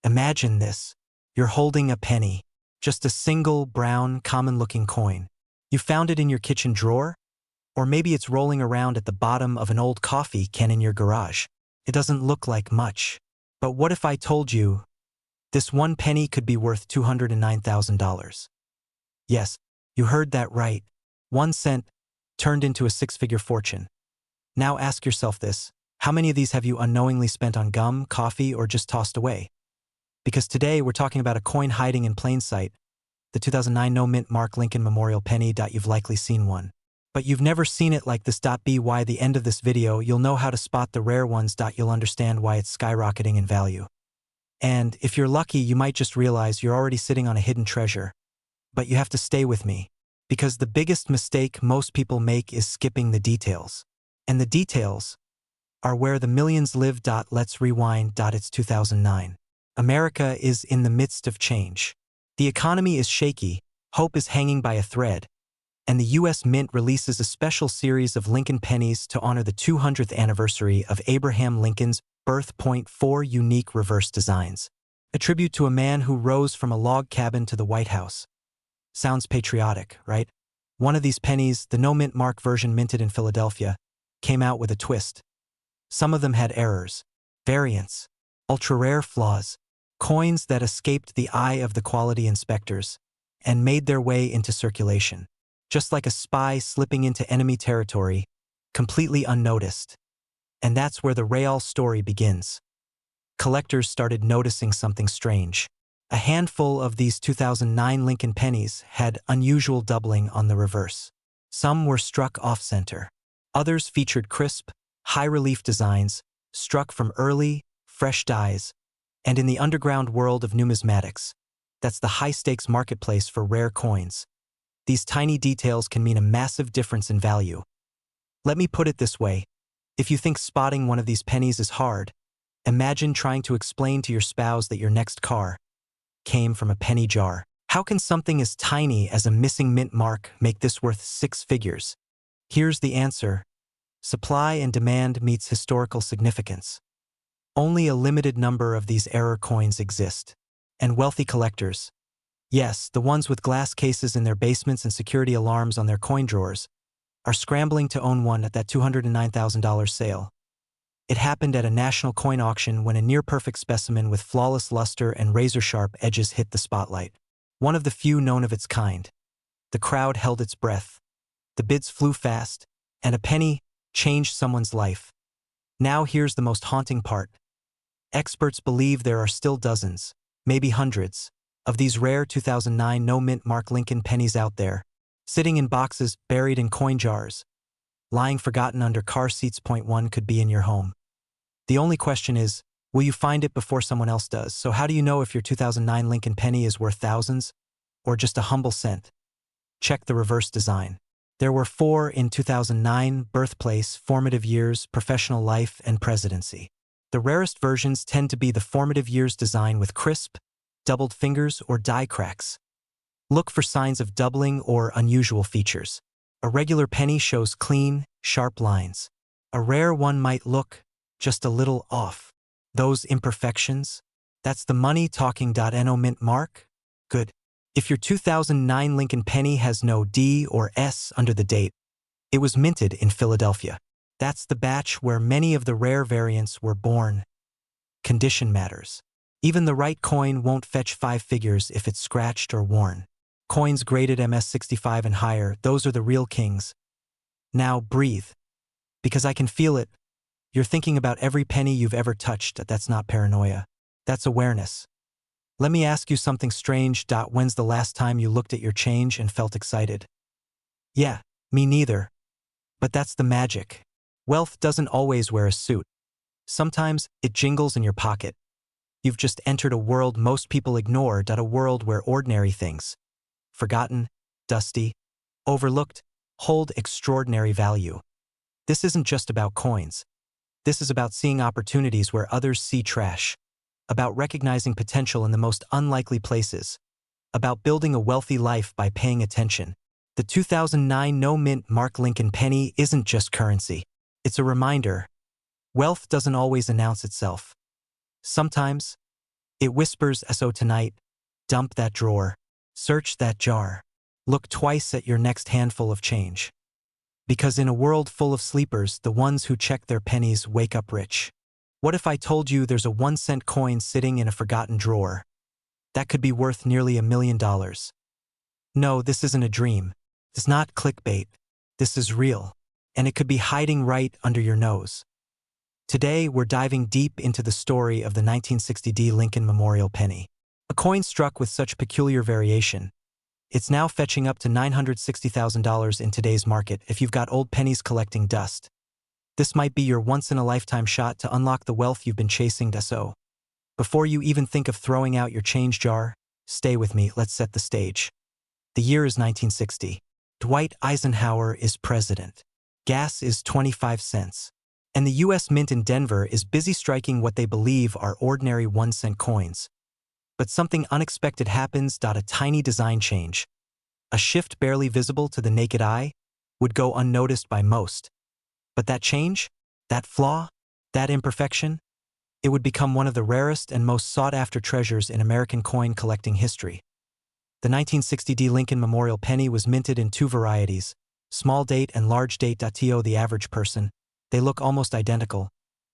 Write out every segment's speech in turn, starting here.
Imagine this. You're holding a penny. Just a single, brown, common-looking coin. You found it in your kitchen drawer? Or maybe it's rolling around at the bottom of an old coffee can in your garage. It doesn't look like much. But what if I told you this one penny could be worth $209,000? Yes, you heard that right. 1 cent turned into a six-figure fortune. Now ask yourself this. How many of these have you unknowingly spent on gum, coffee, or just tossed away? Because today we're talking about a coin hiding in plain sight, the 2009 no-mint Mark Lincoln Memorial Penny. You've likely seen one. But you've never seen it like this. By the end of this video, you'll know how to spot the rare ones. You'll understand why it's skyrocketing in value. And if you're lucky, you might just realize you're already sitting on a hidden treasure. But you have to stay with me, because the biggest mistake most people make is skipping the details. And the details are where the millions live. Let's rewind. It's 2009. America is in the midst of change. The economy is shaky, hope is hanging by a thread, and the U.S. Mint releases a special series of Lincoln pennies to honor the 200th anniversary of Abraham Lincoln's birth. 4 unique reverse designs. A tribute to a man who rose from a log cabin to the White House. Sounds patriotic, right? One of these pennies, the no-mint mark version minted in Philadelphia, came out with a twist. Some of them had errors, variants, ultra-rare flaws, coins that escaped the eye of the quality inspectors and made their way into circulation, just like a spy slipping into enemy territory, completely unnoticed. And that's where the real story begins. Collectors started noticing something strange. A handful of these 2009 Lincoln pennies had unusual doubling on the reverse. Some were struck off-center. Others featured crisp, high-relief designs, struck from early, fresh dies, and in the underground world of numismatics, that's the high-stakes marketplace for rare coins, these tiny details can mean a massive difference in value. Let me put it this way. If you think spotting one of these pennies is hard, imagine trying to explain to your spouse that your next car came from a penny jar. How can something as tiny as a missing mint mark make this worth 6 figures? Here's the answer. Supply and demand meets historical significance. Only a limited number of these error coins exist. And wealthy collectors, yes, the ones with glass cases in their basements and security alarms on their coin drawers, are scrambling to own one at that $209,000 sale. It happened at a national coin auction when a near-perfect specimen with flawless luster and razor-sharp edges hit the spotlight. One of the few known of its kind. The crowd held its breath. The bids flew fast, and a penny changed someone's life. Now here's the most haunting part. Experts believe there are still dozens, maybe hundreds, of these rare 2009 no-mint Mark Lincoln pennies out there, sitting in boxes, buried in coin jars, lying forgotten under car seats. 1 could be in your home. The only question is, will you find it before someone else does? So how do you know if your 2009 Lincoln penny is worth thousands or just a humble cent? Check the reverse design. There were 4 in 2009: birthplace, formative years, professional life, and presidency. The rarest versions tend to be the formative years design with crisp, doubled fingers, or die cracks. Look for signs of doubling or unusual features. A regular penny shows clean, sharp lines. A rare one might look just a little off. Those imperfections? That's the money talking. No mint mark? Good. If your 2009 Lincoln penny has no D or S under the date, it was minted in Philadelphia. That's the batch where many of the rare variants were born. Condition matters. Even the right coin won't fetch 5 figures if it's scratched or worn. Coins graded MS65 and higher, those are the real kings. Now breathe. Because I can feel it. You're thinking about every penny you've ever touched. That's not paranoia. That's awareness. Let me ask you something strange. When's the last time you looked at your change and felt excited? Yeah, me neither. But that's the magic. Wealth doesn't always wear a suit. Sometimes it jingles in your pocket. You've just entered a world most people ignore. A world where ordinary things, forgotten, dusty, overlooked, hold extraordinary value. This isn't just about coins. This is about seeing opportunities where others see trash. About recognizing potential in the most unlikely places. About building a wealthy life by paying attention. The 2009 no-mint Mark Lincoln penny isn't just currency. It's a reminder. Wealth doesn't always announce itself. Sometimes, It whispers so tonight, dump that drawer, search that jar, look twice at your next handful of change. Because in a world full of sleepers, the ones who check their pennies wake up rich. What if I told you there's a 1-cent coin sitting in a forgotten drawer that could be worth nearly $1 million? No, this isn't a dream. It's not clickbait. This is real. And it could be hiding right under your nose. Today, we're diving deep into the story of the 1960 Lincoln Memorial penny. A coin struck with such peculiar variation. It's now fetching up to $960,000 in today's market if you've got old pennies collecting dust. This might be your once-in-a-lifetime shot to unlock the wealth you've been chasing. So, before you even think of throwing out your change jar, stay with me, let's set the stage. The year is 1960. Dwight Eisenhower is president. Gas is 25 cents. And the U.S. Mint in Denver is busy striking what they believe are ordinary 1-cent coins. But something unexpected happens. A tiny design change, a shift barely visible to the naked eye, would go unnoticed by most. But that change, that flaw, that imperfection, it would become one of the rarest and most sought-after treasures in American coin collecting history. The 1960 Lincoln Memorial penny was minted in 2 varieties, small date and large date. To the average person, they look almost identical,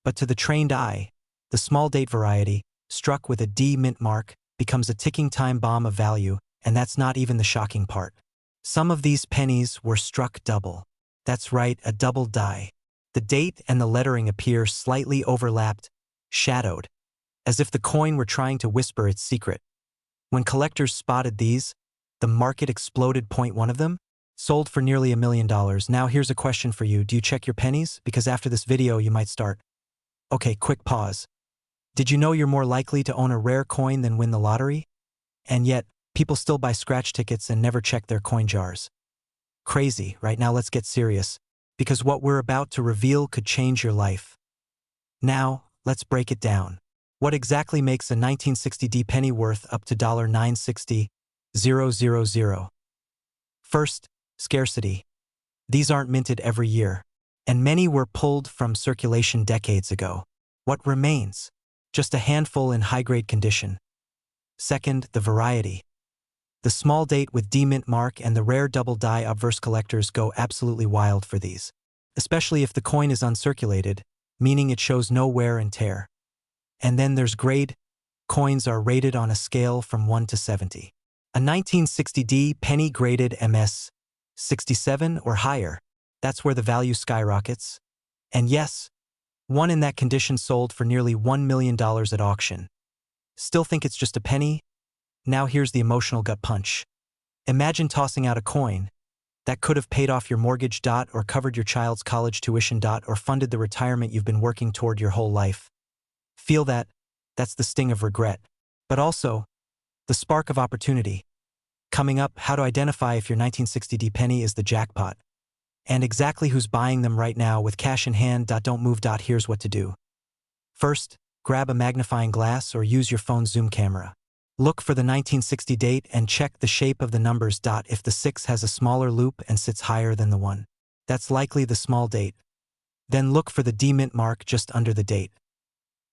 but to the trained eye, the small date variety, struck with a D mint mark, becomes a ticking time bomb of value, and that's not even the shocking part. Some of these pennies were struck double. That's right, a double die. The date and the lettering appear slightly overlapped, shadowed, as if the coin were trying to whisper its secret. When collectors spotted these, the market exploded. One of them sold for nearly $1 million. Now here's a question for you. Do you check your pennies? Because after this video you might start. Okay, quick pause. Did you know you're more likely to own a rare coin than win the lottery? And yet, people still buy scratch tickets and never check their coin jars. Crazy, right? Now let's get serious, because what we're about to reveal could change your life. Now, let's break it down. What exactly makes a 1960 penny worth up to $960,000? First, scarcity. These aren't minted every year, and many were pulled from circulation decades ago. What remains? Just a handful in high-grade condition. Second, the variety. The small date with D mint mark and the rare double die obverse collectors go absolutely wild for these, especially if the coin is uncirculated, meaning it shows no wear and tear. And then there's grade. Coins are rated on a scale from 1 to 70. A 1960 penny graded MS 67 or higher, that's where the value skyrockets. And yes, one in that condition sold for nearly $1 million at auction. Still think it's just a penny? Now here's the emotional gut punch. Imagine tossing out a coin that could have paid off your mortgage, or covered your child's college tuition, or funded the retirement you've been working toward your whole life. Feel that? That's the sting of regret. But also, the spark of opportunity. Coming up, how to identify if your 1960 penny is the jackpot. And exactly who's buying them right now with cash in hand. Don't move. Here's what to do. First, grab a magnifying glass or use your phone's zoom camera. Look for the 1960 date and check the shape of the numbers. If the 6 has a smaller loop and sits higher than the 1, that's likely the small date. Then look for the D mint mark just under the date.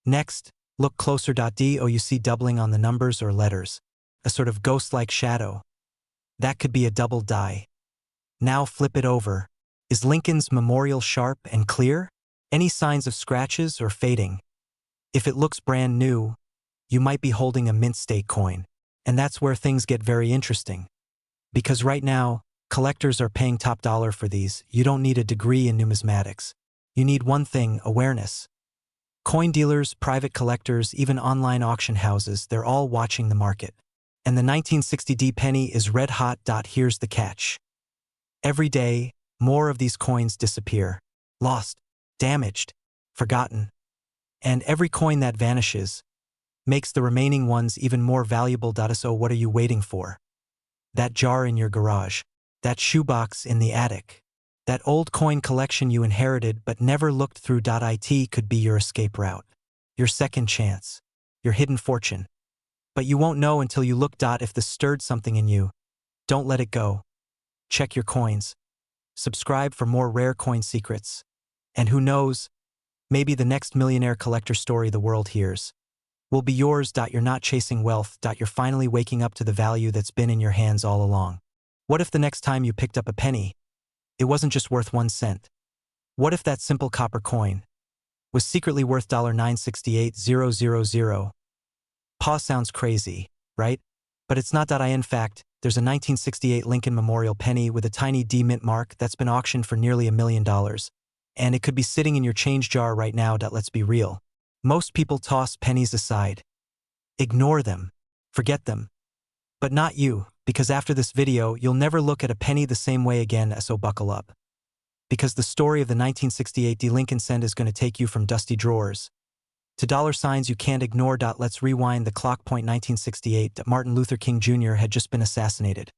Next, look closer. You see doubling on the numbers or letters, a sort of ghost-like shadow. That could be a double die. Now flip it over. Is Lincoln's memorial sharp and clear? Any signs of scratches or fading? If it looks brand new, you might be holding a mint state coin. And that's where things get very interesting. Because right now, collectors are paying top dollar for these. You don't need a degree in numismatics. You need one thing: awareness. Coin dealers, private collectors, even online auction houses, they're all watching the market. And the 1960 penny is red hot. Here's the catch. Every day, more of these coins disappear. Lost, damaged, forgotten. And every coin that vanishes makes the remaining ones even more valuable. So what are you waiting for? That jar in your garage, that shoebox in the attic, that old coin collection you inherited but never looked through. It could be your escape route, your second chance, your hidden fortune. But you won't know until you look. If this stirred something in you, don't let it go. Check your coins. Subscribe for more rare coin secrets. And who knows, maybe the next millionaire collector story the world hears. will be yours. You're not chasing wealth. You're finally waking up to the value that's been in your hands all along. What if the next time you picked up a penny, it wasn't just worth 1 cent? What if that simple copper coin was secretly worth $9.68,000? Pause sounds crazy, right? But it's not. In fact, there's a 1968 Lincoln Memorial penny with a tiny D mint mark that's been auctioned for nearly $1 million. And it could be sitting in your change jar right now. Let's be real. Most people toss pennies aside. Ignore them. Forget them. But not you, because after this video, you'll never look at a penny the same way again, so buckle up. Because the story of the 1968 D Lincoln cent is going to take you from dusty drawers to dollar signs you can't ignore. Let's rewind the clock. 1968. Martin Luther King Jr. had just been assassinated.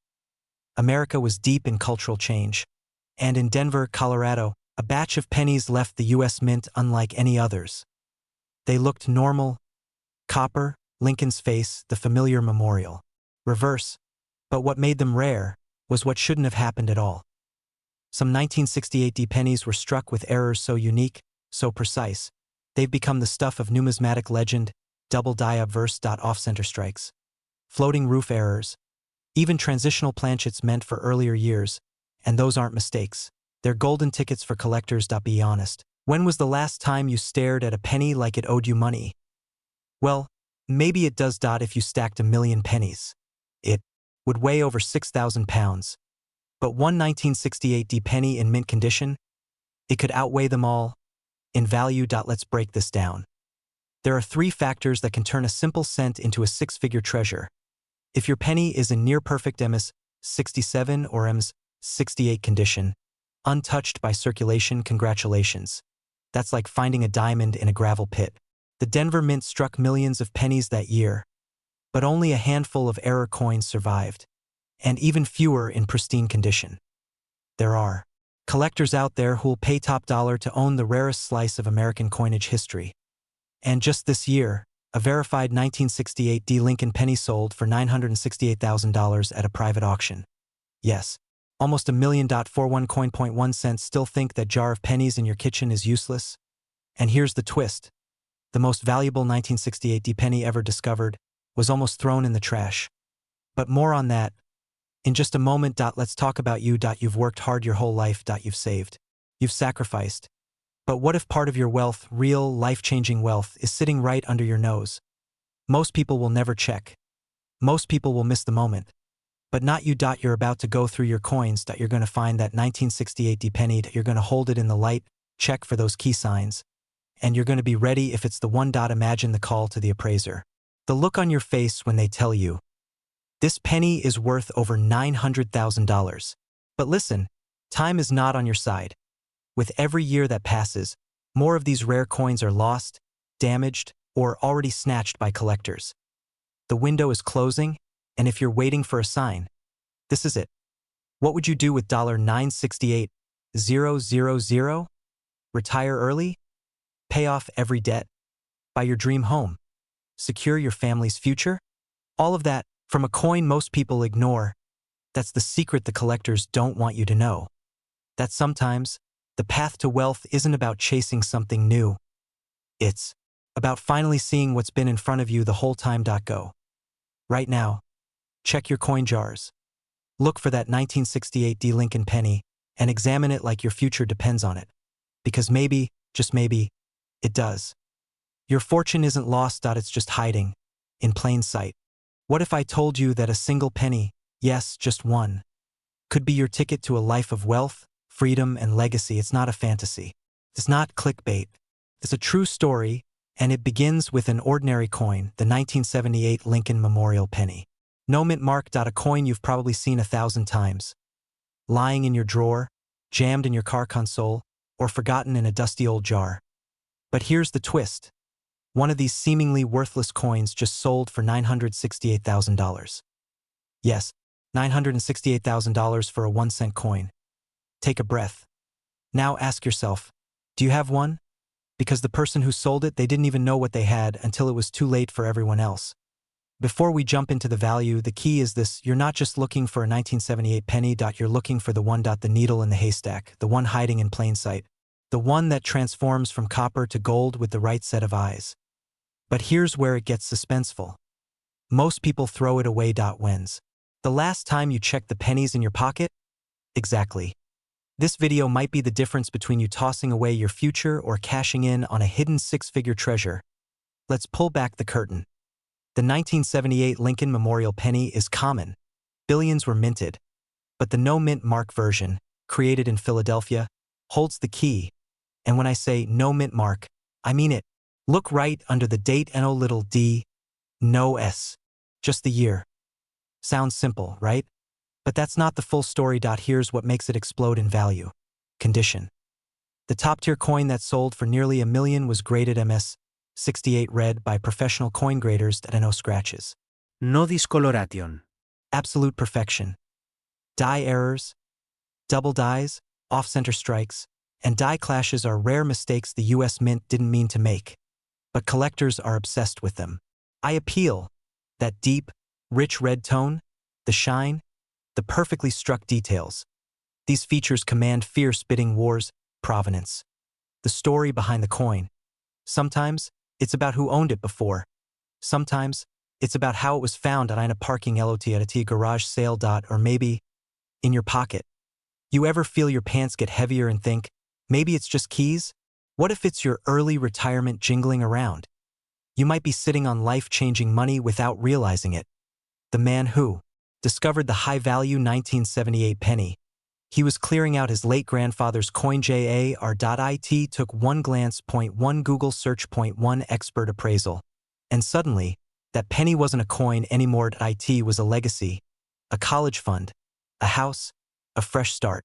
America was deep in cultural change. And in Denver, Colorado, a batch of pennies left the U.S. Mint unlike any others. They looked normal. Copper, Lincoln's face, the familiar memorial. Reverse. But what made them rare was what shouldn't have happened at all. Some 1968 D pennies were struck with errors so unique, so precise, they've become the stuff of numismatic legend. Double die obverse. Off-center strikes, floating roof errors, even transitional planchets meant for earlier years, and those aren't mistakes. They're golden tickets for collectors. Be honest. When was the last time you stared at a penny like it owed you money? Well, maybe it does. If you stacked 1 million pennies, it would weigh over 6,000 pounds. But one 1968 D penny in mint condition, it could outweigh them all in value. Let's break this down. There are 3 factors that can turn a simple cent into a 6-figure treasure. If your penny is in near-perfect MS 67 or MS 68 condition, untouched by circulation, congratulations. That's like finding a diamond in a gravel pit. The Denver Mint struck millions of pennies that year, but only a handful of error coins survived, and even fewer in pristine condition. There are collectors out there who'll pay top dollar to own the rarest slice of American coinage history. And just this year, a verified 1968 D Lincoln penny sold for $968,000 at a private auction. Yes, almost $1 million. 41 coin. 1 cent. Still think that jar of pennies in your kitchen is useless? And here's the twist. The most valuable 1968 D penny ever discovered was almost thrown in the trash. But more on that in just a moment. Let's talk about you. You've worked hard your whole life. You've saved. You've sacrificed. But what if part of your wealth, real, life-changing wealth, is sitting right under your nose? Most people will never check. Most people will miss the moment. But not you. You're about to go through your coins. You're going to find that 1968 D penny. You're going to hold it in the light, check for those key signs, and you're going to be ready if it's the one. Imagine the call to the appraiser. The look on your face when they tell you, this penny is worth over $900,000. But listen, time is not on your side. With every year that passes, more of these rare coins are lost, damaged, or already snatched by collectors. The window is closing, and if you're waiting for a sign, this is it. What would you do with $968,000? Retire early? Pay off every debt? Buy your dream home? Secure your family's future? All of that from a coin most people ignore. That's the secret the collectors don't want you to know. That sometimes, the path to wealth isn't about chasing something new. It's about finally seeing what's been in front of you the whole time. Go. Right now, check your coin jars. Look for that 1968 D Lincoln penny and examine it like your future depends on it. Because maybe, just maybe, it does. Your fortune isn't lost. It's just hiding, in plain sight. What if I told you that a single penny, yes, just one, could be your ticket to a life of wealth, freedom, and legacy? It's not a fantasy. It's not clickbait. It's a true story, and it begins with an ordinary coin, the 1978 Lincoln Memorial penny. No mint mark. A coin you've probably seen 1,000 times. Lying in your drawer, jammed in your car console, or forgotten in a dusty old jar. But here's the twist. One of these seemingly worthless coins just sold for $968,000. Yes, $968,000 for a 1-cent coin. Take a breath. Now ask yourself, do you have one? Because the person who sold it, they didn't even know what they had until it was too late for everyone else. Before we jump into the value, the key is this: you're not just looking for a 1978 penny. You're looking for the one. The needle in the haystack, the one hiding in plain sight, the one that transforms from copper to gold with the right set of eyes. But here's where it gets suspenseful. Most people throw it away. When's the last time you checked the pennies in your pocket? Exactly. This video might be the difference between you tossing away your future or cashing in on a hidden six-figure treasure. Let's pull back the curtain. The 1978 Lincoln Memorial penny is common. Billions were minted. But the no-mint mark version, created in Philadelphia, holds the key. And when I say no-mint mark, I mean it. Look right under the date, no little d, no s. Just the year. Sounds simple, right? But that's not the full story. Here's what makes it explode in value. Condition. The top-tier coin that sold for nearly $1 million was graded MS-68 red by professional coin graders that had no scratches. No discoloration. Absolute perfection. Die errors, double dies, off-center strikes, and die clashes are rare mistakes the US Mint didn't mean to make. But collectors are obsessed with them. I appeal. That deep, rich red tone, the shine, the perfectly struck details. These features command fierce bidding wars. Provenance. The story behind the coin. Sometimes, it's about who owned it before. Sometimes, it's about how it was found in a parking lot at a garage sale. Or maybe, in your pocket. You ever feel your pants get heavier and think, maybe it's just keys? What if it's your early retirement jingling around? You might be sitting on life-changing money without realizing it. The man who discovered the high-value 1978 penny. He was clearing out his late grandfather's coin. Jar.it took one glance, .1 Google search, .1 expert appraisal. And suddenly, that penny wasn't a coin anymore. It was a legacy, a college fund, a house, a fresh start.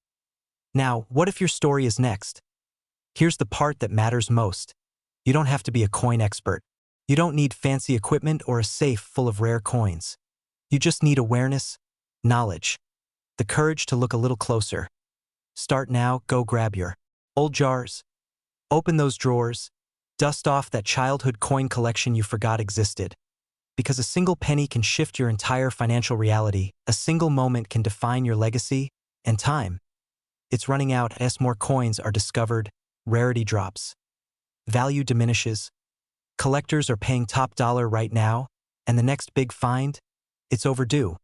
Now, what if your story is next? Here's the part that matters most. You don't have to be a coin expert. You don't need fancy equipment or a safe full of rare coins. You just need awareness, knowledge, the courage to look a little closer. Start now. Go grab your old jars. Open those drawers. Dust off that childhood coin collection you forgot existed. Because a single penny can shift your entire financial reality, a single moment can define your legacy, and time. It's running out as more coins are discovered, rarity drops. Value diminishes. Collectors are paying top dollar right now, and the next big find? It's overdue.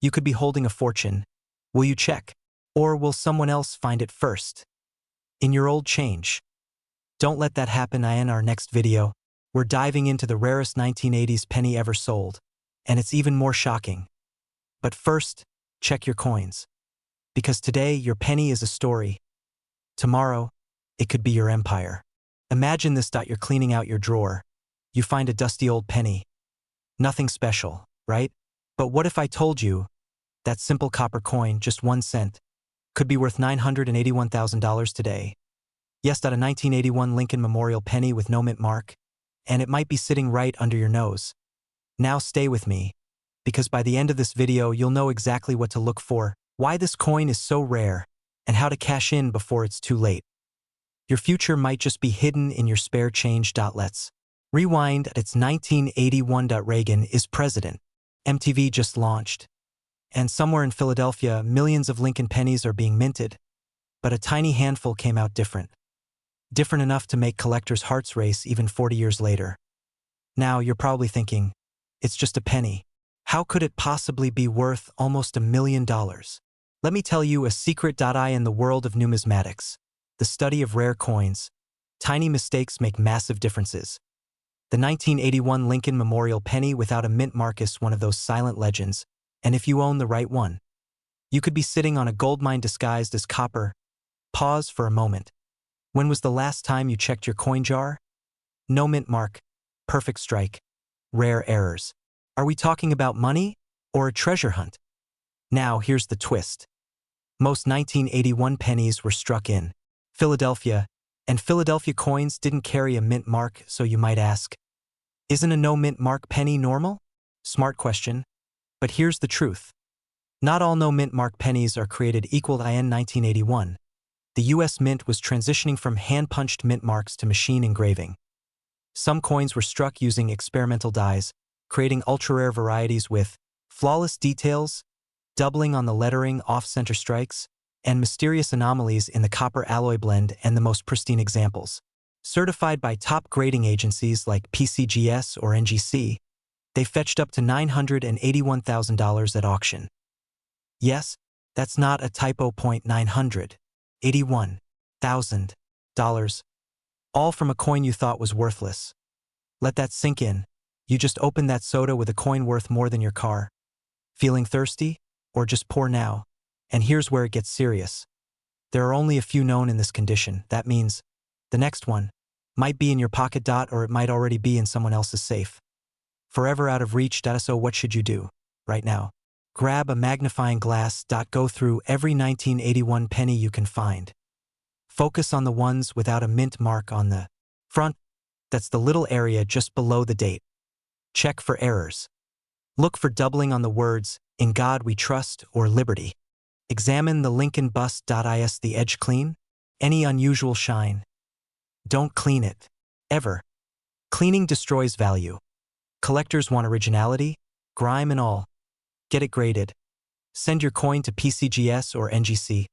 You could be holding a fortune. Will you check? Or will someone else find it first? In your old change. Don't let that happen. In our next video, we're diving into the rarest 1980s penny ever sold, and it's even more shocking. But first, check your coins. Because today, your penny is a story. Tomorrow, it could be your empire. Imagine this. You're cleaning out your drawer. You find a dusty old penny. Nothing special, right? But what if I told you that simple copper coin, just 1 cent, could be worth $981,000 today? Yes, a 1981 Lincoln Memorial penny with no mint mark, and it might be sitting right under your nose. Now stay with me, because by the end of this video, you'll know exactly what to look for, why this coin is so rare, and how to cash in before it's too late. Your future might just be hidden in your spare change. Let's rewind. It's 1981. Reagan is president. MTV just launched. And somewhere in Philadelphia, millions of Lincoln pennies are being minted. But a tiny handful came out different. Different enough to make collectors' hearts race even 40 years later. Now, you're probably thinking, it's just a penny. How could it possibly be worth almost $1 million? Let me tell you a secret. In the world of numismatics, the study of rare coins, tiny mistakes make massive differences. The 1981 Lincoln Memorial penny without a mint mark is one of those silent legends, and if you own the right one, you could be sitting on a goldmine disguised as copper. Pause for a moment. When was the last time you checked your coin jar? No mint mark, perfect strike, rare errors. Are we talking about money or a treasure hunt? Now, here's the twist. Most 1981 pennies were struck in Philadelphia, and Philadelphia coins didn't carry a mint mark, so you might ask, isn't a no mint mark penny normal? Smart question. But here's the truth. Not all no mint mark pennies are created equal. In 1981, the US Mint was transitioning from hand-punched mint marks to machine engraving. Some coins were struck using experimental dies, creating ultra-rare varieties with flawless details, doubling on the lettering, off-center strikes, and mysterious anomalies in the copper alloy blend and the most pristine examples. Certified by top grading agencies like PCGS or NGC, they fetched up to $981,000 at auction. Yes, that's not a typo. $981,000, all from a coin you thought was worthless. Let that sink in. You just opened that soda with a coin worth more than your car. Feeling thirsty? Or just pour now? And here's where it gets serious. There are only a few known in this condition. That means the next one might be in your pocket. Or it might already be in someone else's safe. Forever out of reach. So what should you do right now? Grab a magnifying glass. Go through every 1981 penny you can find. Focus on the ones without a mint mark on the front. That's the little area just below the date. Check for errors. Look for doubling on the words, "In God We Trust" or "Liberty." Examine the Lincoln bust. Is the edge clean? Any unusual shine? Don't clean it. Ever. Cleaning destroys value. Collectors want originality, grime and all. Get it graded. Send your coin to PCGS or NGC.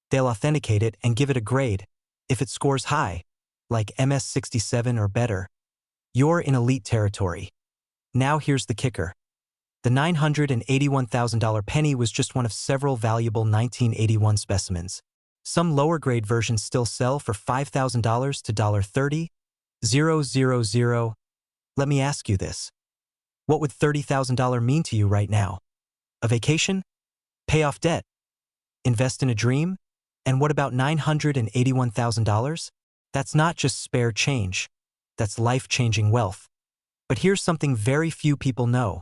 They'll authenticate it and give it a grade. If it scores high, like MS67 or better, you're in elite territory. Now here's the kicker. The $981,000 penny was just one of several valuable 1981 specimens. Some lower-grade versions still sell for $5,000 to $30,000. Let me ask you this. What would $30,000 mean to you right now? A vacation? Pay off debt? Invest in a dream? And what about $981,000? That's not just spare change. That's life-changing wealth. But here's something very few people know.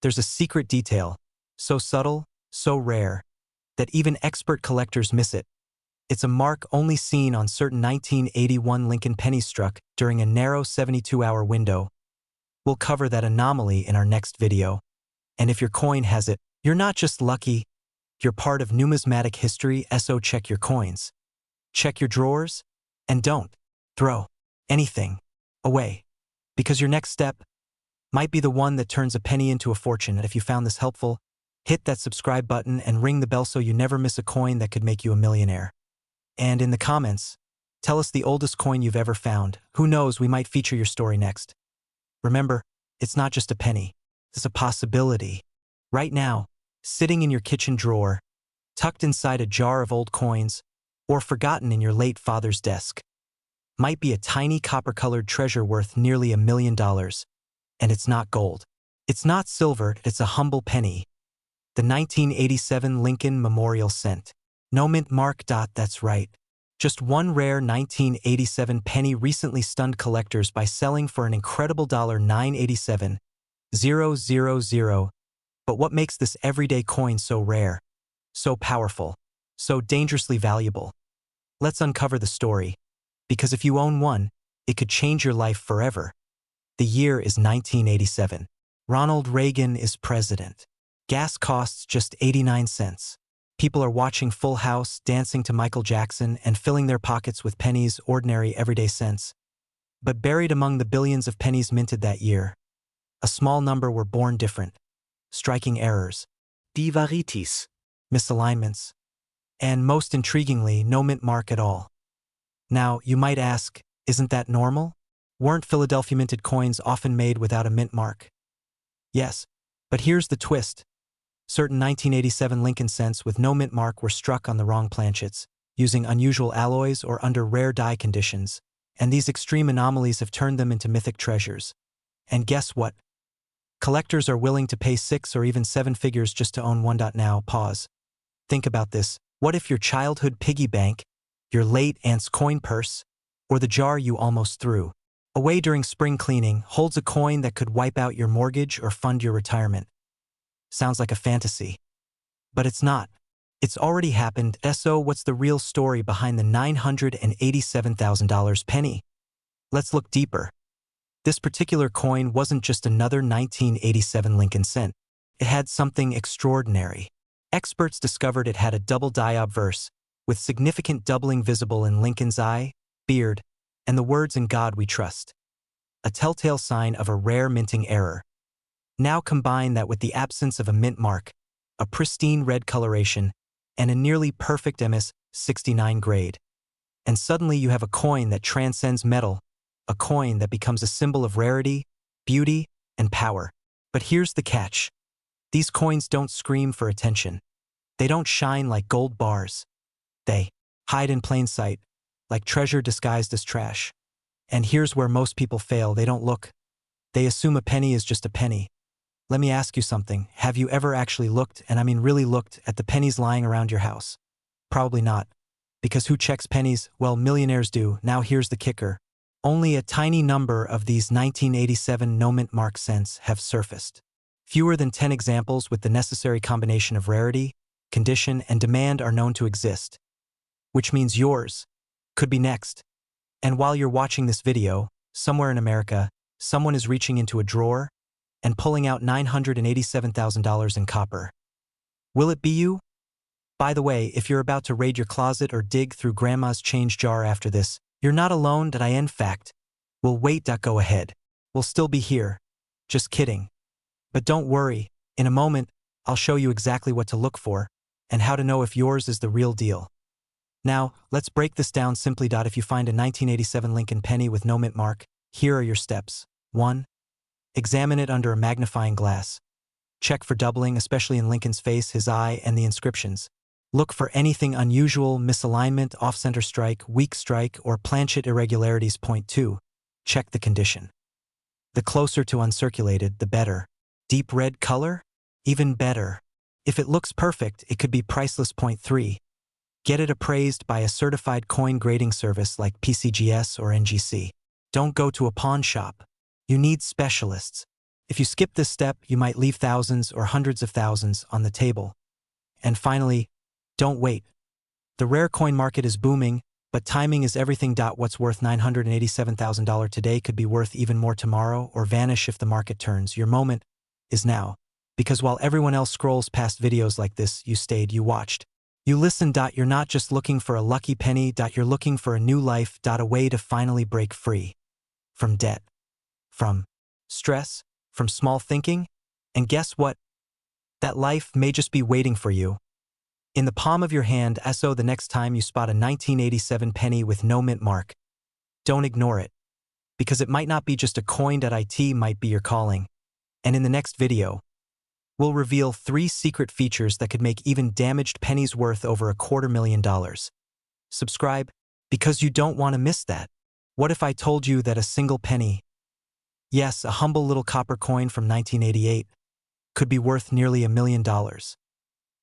There's a secret detail, so subtle, so rare, that even expert collectors miss it. It's a mark only seen on certain 1981 Lincoln pennies struck during a narrow 72-hour window. We'll cover that anomaly in our next video. And if your coin has it, you're not just lucky, you're part of numismatic history. So check your coins. Check your drawers, and don't throw anything away, because your next step might be the one that turns a penny into a fortune. And if you found this helpful, hit that subscribe button and ring the bell so you never miss a coin that could make you a millionaire. And in the comments, tell us the oldest coin you've ever found. Who knows, we might feature your story next. Remember, it's not just a penny. It's a possibility. Right now, sitting in your kitchen drawer, tucked inside a jar of old coins, or forgotten in your late father's desk, might be a tiny copper-colored treasure worth nearly $1 million. And it's not gold. It's not silver, it's a humble penny. The 1987 Lincoln Memorial Cent. No mint mark. That's right. Just one rare 1987 penny recently stunned collectors by selling for an incredible $987,000. But what makes this everyday coin so rare, so powerful, so dangerously valuable? Let's uncover the story. Because if you own one, it could change your life forever. The year is 1987. Ronald Reagan is president. Gas costs just 89 cents. People are watching Full House, dancing to Michael Jackson, and filling their pockets with pennies, ordinary everyday cents. But buried among the billions of pennies minted that year, a small number were born different, striking errors, Varieties. misalignments, and most intriguingly, no mint mark at all. Now, you might ask, isn't that normal? Weren't Philadelphia minted coins often made without a mint mark? Yes, but here's the twist. Certain 1987 Lincoln cents with no mint mark were struck on the wrong planchets, using unusual alloys or under rare die conditions, and these extreme anomalies have turned them into mythic treasures. And guess what? Collectors are willing to pay 6 or even 7 figures just to own one. Now, pause. Think about this. What if your childhood piggy bank, your late aunt's coin purse, or the jar you almost threw away during spring cleaning holds a coin that could wipe out your mortgage or fund your retirement? Sounds like a fantasy. But it's not. It's already happened. So what's the real story behind the $987,000 penny? Let's look deeper. This particular coin wasn't just another 1987 Lincoln cent. It had something extraordinary. Experts discovered it had a double die obverse, with significant doubling visible in Lincoln's eye, beard, and the words "In God We Trust," a telltale sign of a rare minting error. Now combine that with the absence of a mint mark, a pristine red coloration, and a nearly perfect MS-69 grade. And suddenly you have a coin that transcends metal, a coin that becomes a symbol of rarity, beauty, and power. But here's the catch. These coins don't scream for attention. They don't shine like gold bars. They hide in plain sight, like treasure disguised as trash. And here's where most people fail. They don't look. They assume a penny is just a penny. Let me ask you something. Have you ever actually looked, and I mean really looked, at the pennies lying around your house? Probably not. Because who checks pennies? Well, millionaires do. Now here's the kicker. Only a tiny number of these 1987 no-mint mark cents have surfaced. Fewer than 10 examples with the necessary combination of rarity, condition, and demand are known to exist. Which means yours could be next. And while you're watching this video, somewhere in America, someone is reaching into a drawer and pulling out $987,000 in copper. Will it be you? By the way, if you're about to raid your closet or dig through grandma's change jar after this, you're not alone. In fact, we'll wait. Go ahead. We'll still be here. Just kidding. But don't worry, in a moment, I'll show you exactly what to look for and how to know if yours is the real deal. Now, let's break this down simply. If you find a 1987 Lincoln penny with no mint mark, here are your steps. 1. Examine it under a magnifying glass. Check for doubling, especially in Lincoln's face, his eye, and the inscriptions. Look for anything unusual, misalignment, off-center strike, weak strike, or planchet irregularities. Point 2. Check the condition. The closer to uncirculated, the better. Deep red color? Even better. If it looks perfect, it could be priceless. Point 3. Get it appraised by a certified coin grading service like PCGS or NGC. Don't go to a pawn shop. You need specialists. If you skip this step, you might leave thousands or hundreds of thousands on the table. And finally, don't wait. The rare coin market is booming, but timing is everything. What's worth $987,000 today could be worth even more tomorrow or vanish if the market turns. Your moment is now. Because while everyone else scrolls past videos like this, you stayed, you watched. You listened. You're not just looking for a lucky penny. You're looking for a new life. A way to finally break free. From debt. From stress. From small thinking. And guess what? That life may just be waiting for you. In the palm of your hand. So the next time you spot a 1987 penny with no mint mark, don't ignore it. Because it might not be just a coin. It might be your calling. And in the next video, we'll reveal 3 secret features that could make even damaged pennies worth over $250,000. Subscribe, because you don't want to miss that. What if I told you that a single penny, yes, a humble little copper coin from 1988, could be worth nearly $1 million?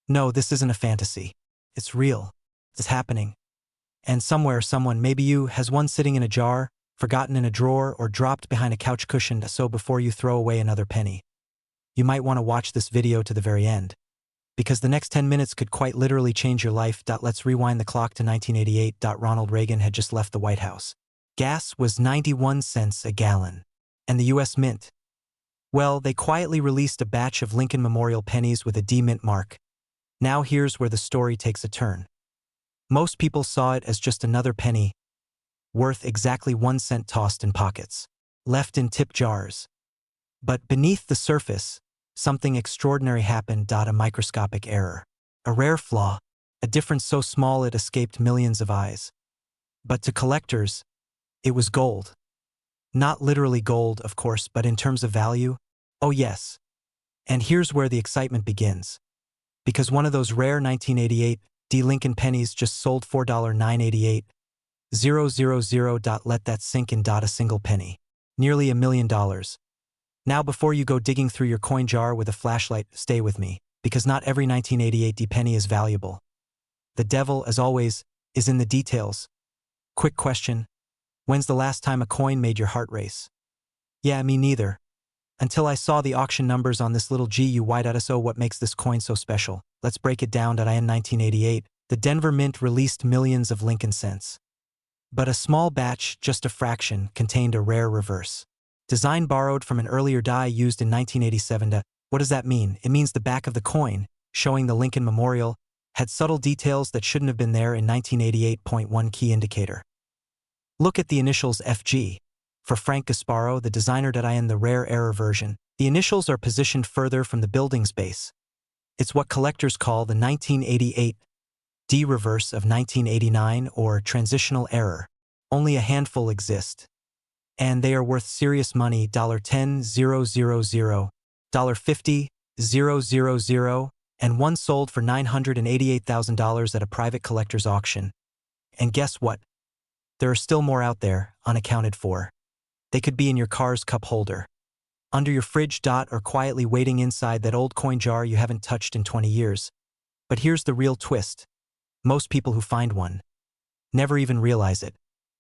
No, this isn't a fantasy. It's real. It's happening. And somewhere, someone, maybe you, has one sitting in a jar, forgotten in a drawer, or dropped behind a couch cushion. So before you throw away another penny, you might want to watch this video to the very end, because the next 10 minutes could quite literally change your life. Let's rewind the clock to 1988. Ronald Reagan had just left the White House. Gas was 91 cents a gallon. And the U.S. Mint? Well, they quietly released a batch of Lincoln Memorial pennies with a D mint mark. Now here's where the story takes a turn. Most people saw it as just another penny, worth exactly 1 cent tossed in pockets, left in tip jars. But beneath the surface, something extraordinary happened. A microscopic error. A rare flaw. A difference so small it escaped millions of eyes. But to collectors, it was gold. Not literally gold, of course, but in terms of value, oh yes. And here's where the excitement begins. Because one of those rare 1988 D. Lincoln pennies just sold for $988,000. Let that sink in. A single penny. Nearly $1 million. Now before you go digging through your coin jar with a flashlight, stay with me, because not every 1988 D penny is valuable. The devil, as always, is in the details. Quick question. When's the last time a coin made your heart race? Yeah, me neither. Until I saw the auction numbers on this little GUY. So what makes this coin so special? Let's break it down. In 1988, the Denver Mint released millions of Lincoln cents. But a small batch, just a fraction, contained a rare reverse. Design borrowed from an earlier die used in 1987. What does that mean? It means the back of the coin, showing the Lincoln Memorial, had subtle details that shouldn't have been there in 1988. Key indicator. Look at the initials FG. For Frank Gasparo, the designer. In the rare error version, the initials are positioned further from the building's base. It's what collectors call the 1988 D reverse of 1989 or transitional error. Only a handful exist. And they are worth serious money. $10,000, $50,000, and one sold for $988,000 at a private collector's auction. And guess what? There are still more out there, unaccounted for. They could be in your car's cup holder, under your fridge, or quietly waiting inside that old coin jar you haven't touched in 20 years. But here's the real twist. Most people who find one never even realize it.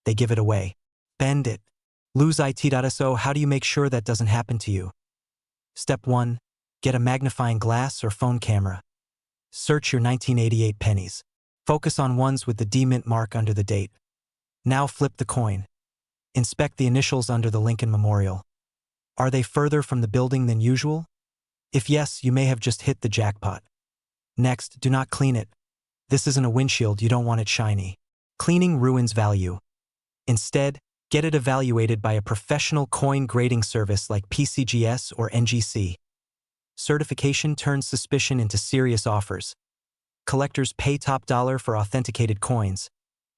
They give it away. Bend it. Lose it. How do you make sure that doesn't happen to you? Step 1. Get a magnifying glass or phone camera. Search your 1988 pennies. Focus on ones with the D mint mark under the date. Now flip the coin. Inspect the initials under the Lincoln Memorial. Are they further from the building than usual? If yes, you may have just hit the jackpot. Next, do not clean it. This isn't a windshield, you don't want it shiny. Cleaning ruins value. Instead, get it evaluated by a professional coin grading service like PCGS or NGC. Certification turns suspicion into serious offers. Collectors pay top dollar for authenticated coins,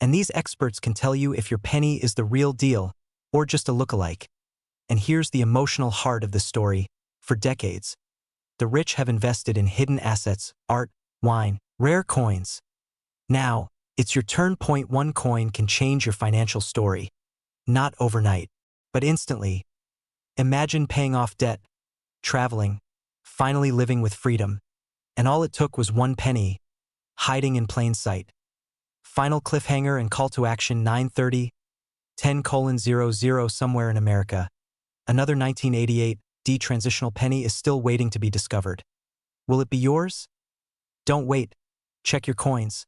and these experts can tell you if your penny is the real deal or just a lookalike. And here's the emotional heart of the story. For decades, the rich have invested in hidden assets, art, wine, rare coins. Now, it's your turn. One coin can change your financial story. Not overnight, but instantly. Imagine paying off debt, traveling, finally living with freedom, and all it took was one penny, hiding in plain sight. Final cliffhanger and call to action: 9:30, 10:00 somewhere in America. Another 1988 D transitional penny is still waiting to be discovered. Will it be yours? Don't wait. Check your coins.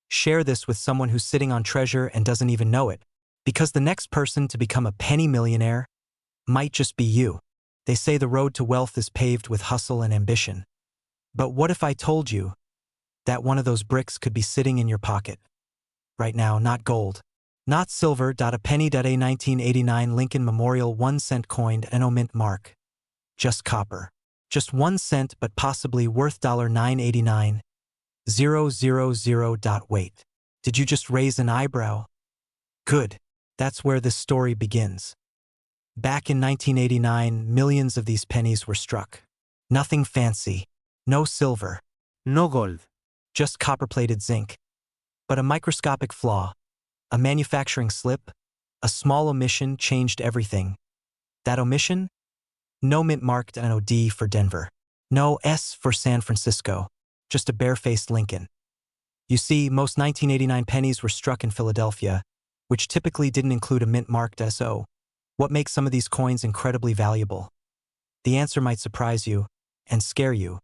Share this with someone who's sitting on treasure and doesn't even know it, because the next person to become a penny millionaire might just be you. They say the road to wealth is paved with hustle and ambition. But what if I told you that one of those bricks could be sitting in your pocket right now? Not gold, not silver. A penny. A 1989 Lincoln Memorial 1-cent coined no mint mark. Just copper. Just 1 cent, but possibly worth $9.89. 000. Wait. Did you just raise an eyebrow? Good. That's where this story begins. Back in 1989, millions of these pennies were struck. Nothing fancy. No silver. No gold. Just copper-plated zinc. But a microscopic flaw, a manufacturing slip, a small omission changed everything. That omission? No mint marked, no D for Denver. No S for San Francisco. Just a barefaced Lincoln. You see, most 1989 pennies were struck in Philadelphia, which typically didn't include a mint-marked SO. What makes some of these coins incredibly valuable? The answer might surprise you and scare you,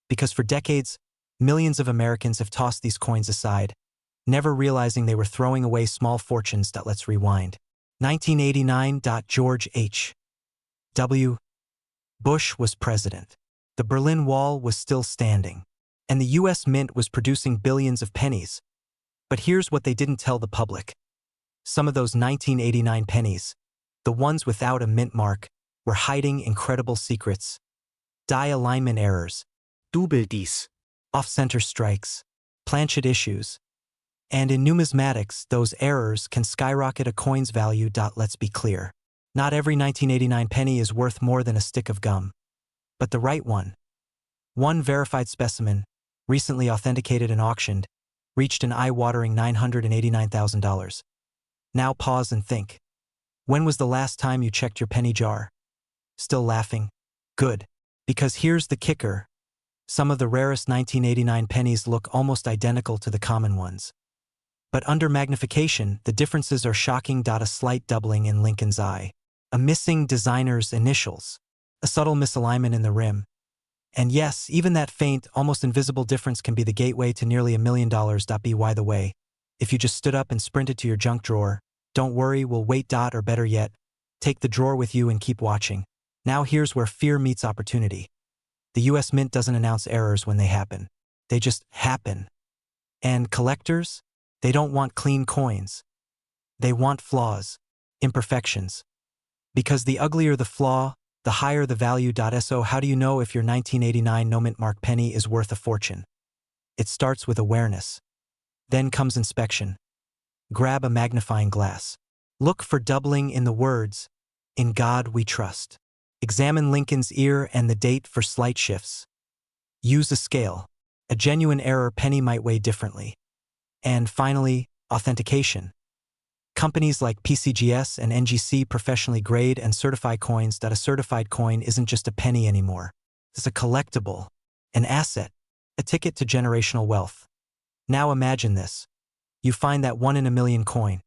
because for decades, millions of Americans have tossed these coins aside, never realizing they were throwing away small fortunes. Let's rewind. 1989. George H. W. Bush was president. The Berlin Wall was still standing, and the U.S. Mint was producing billions of pennies. But here's what they didn't tell the public. Some of those 1989 pennies, the ones without a mint mark, were hiding incredible secrets. Die alignment errors, Doppeldies, off-center strikes, planchet issues. And in numismatics, those errors can skyrocket a coin's value. Let's be clear. Not every 1989 penny is worth more than a stick of gum. But the right one. One verified specimen, recently authenticated and auctioned, reached an eye-watering $989,000. Now pause and think. When was the last time you checked your penny jar? Still laughing? Good. Because here's the kicker. Some of the rarest 1989 pennies look almost identical to the common ones. But under magnification, the differences are shocking. A slight doubling in Lincoln's eye. A missing designer's initials. A subtle misalignment in the rim. And yes, even that faint, almost invisible difference can be the gateway to nearly $1 million. By the way, if you just stood up and sprinted to your junk drawer, don't worry, we'll wait. Or better yet, take the drawer with you and keep watching. Now here's where fear meets opportunity. The U.S. Mint doesn't announce errors when they happen. They just happen. And collectors? They don't want clean coins. They want flaws, imperfections. Because the uglier the flaw, the higher the value. So how do you know if your 1989 no mint mark penny is worth a fortune? It starts with awareness. Then comes inspection. Grab a magnifying glass. Look for doubling in the words, "In God we trust." Examine Lincoln's ear and the date for slight shifts. Use a scale. A genuine error penny might weigh differently. And finally, authentication. Companies like PCGS and NGC professionally grade and certify coins that a certified coin isn't just a penny anymore. It's a collectible, an asset, a ticket to generational wealth. Now imagine this. You find that 1 in a million coin.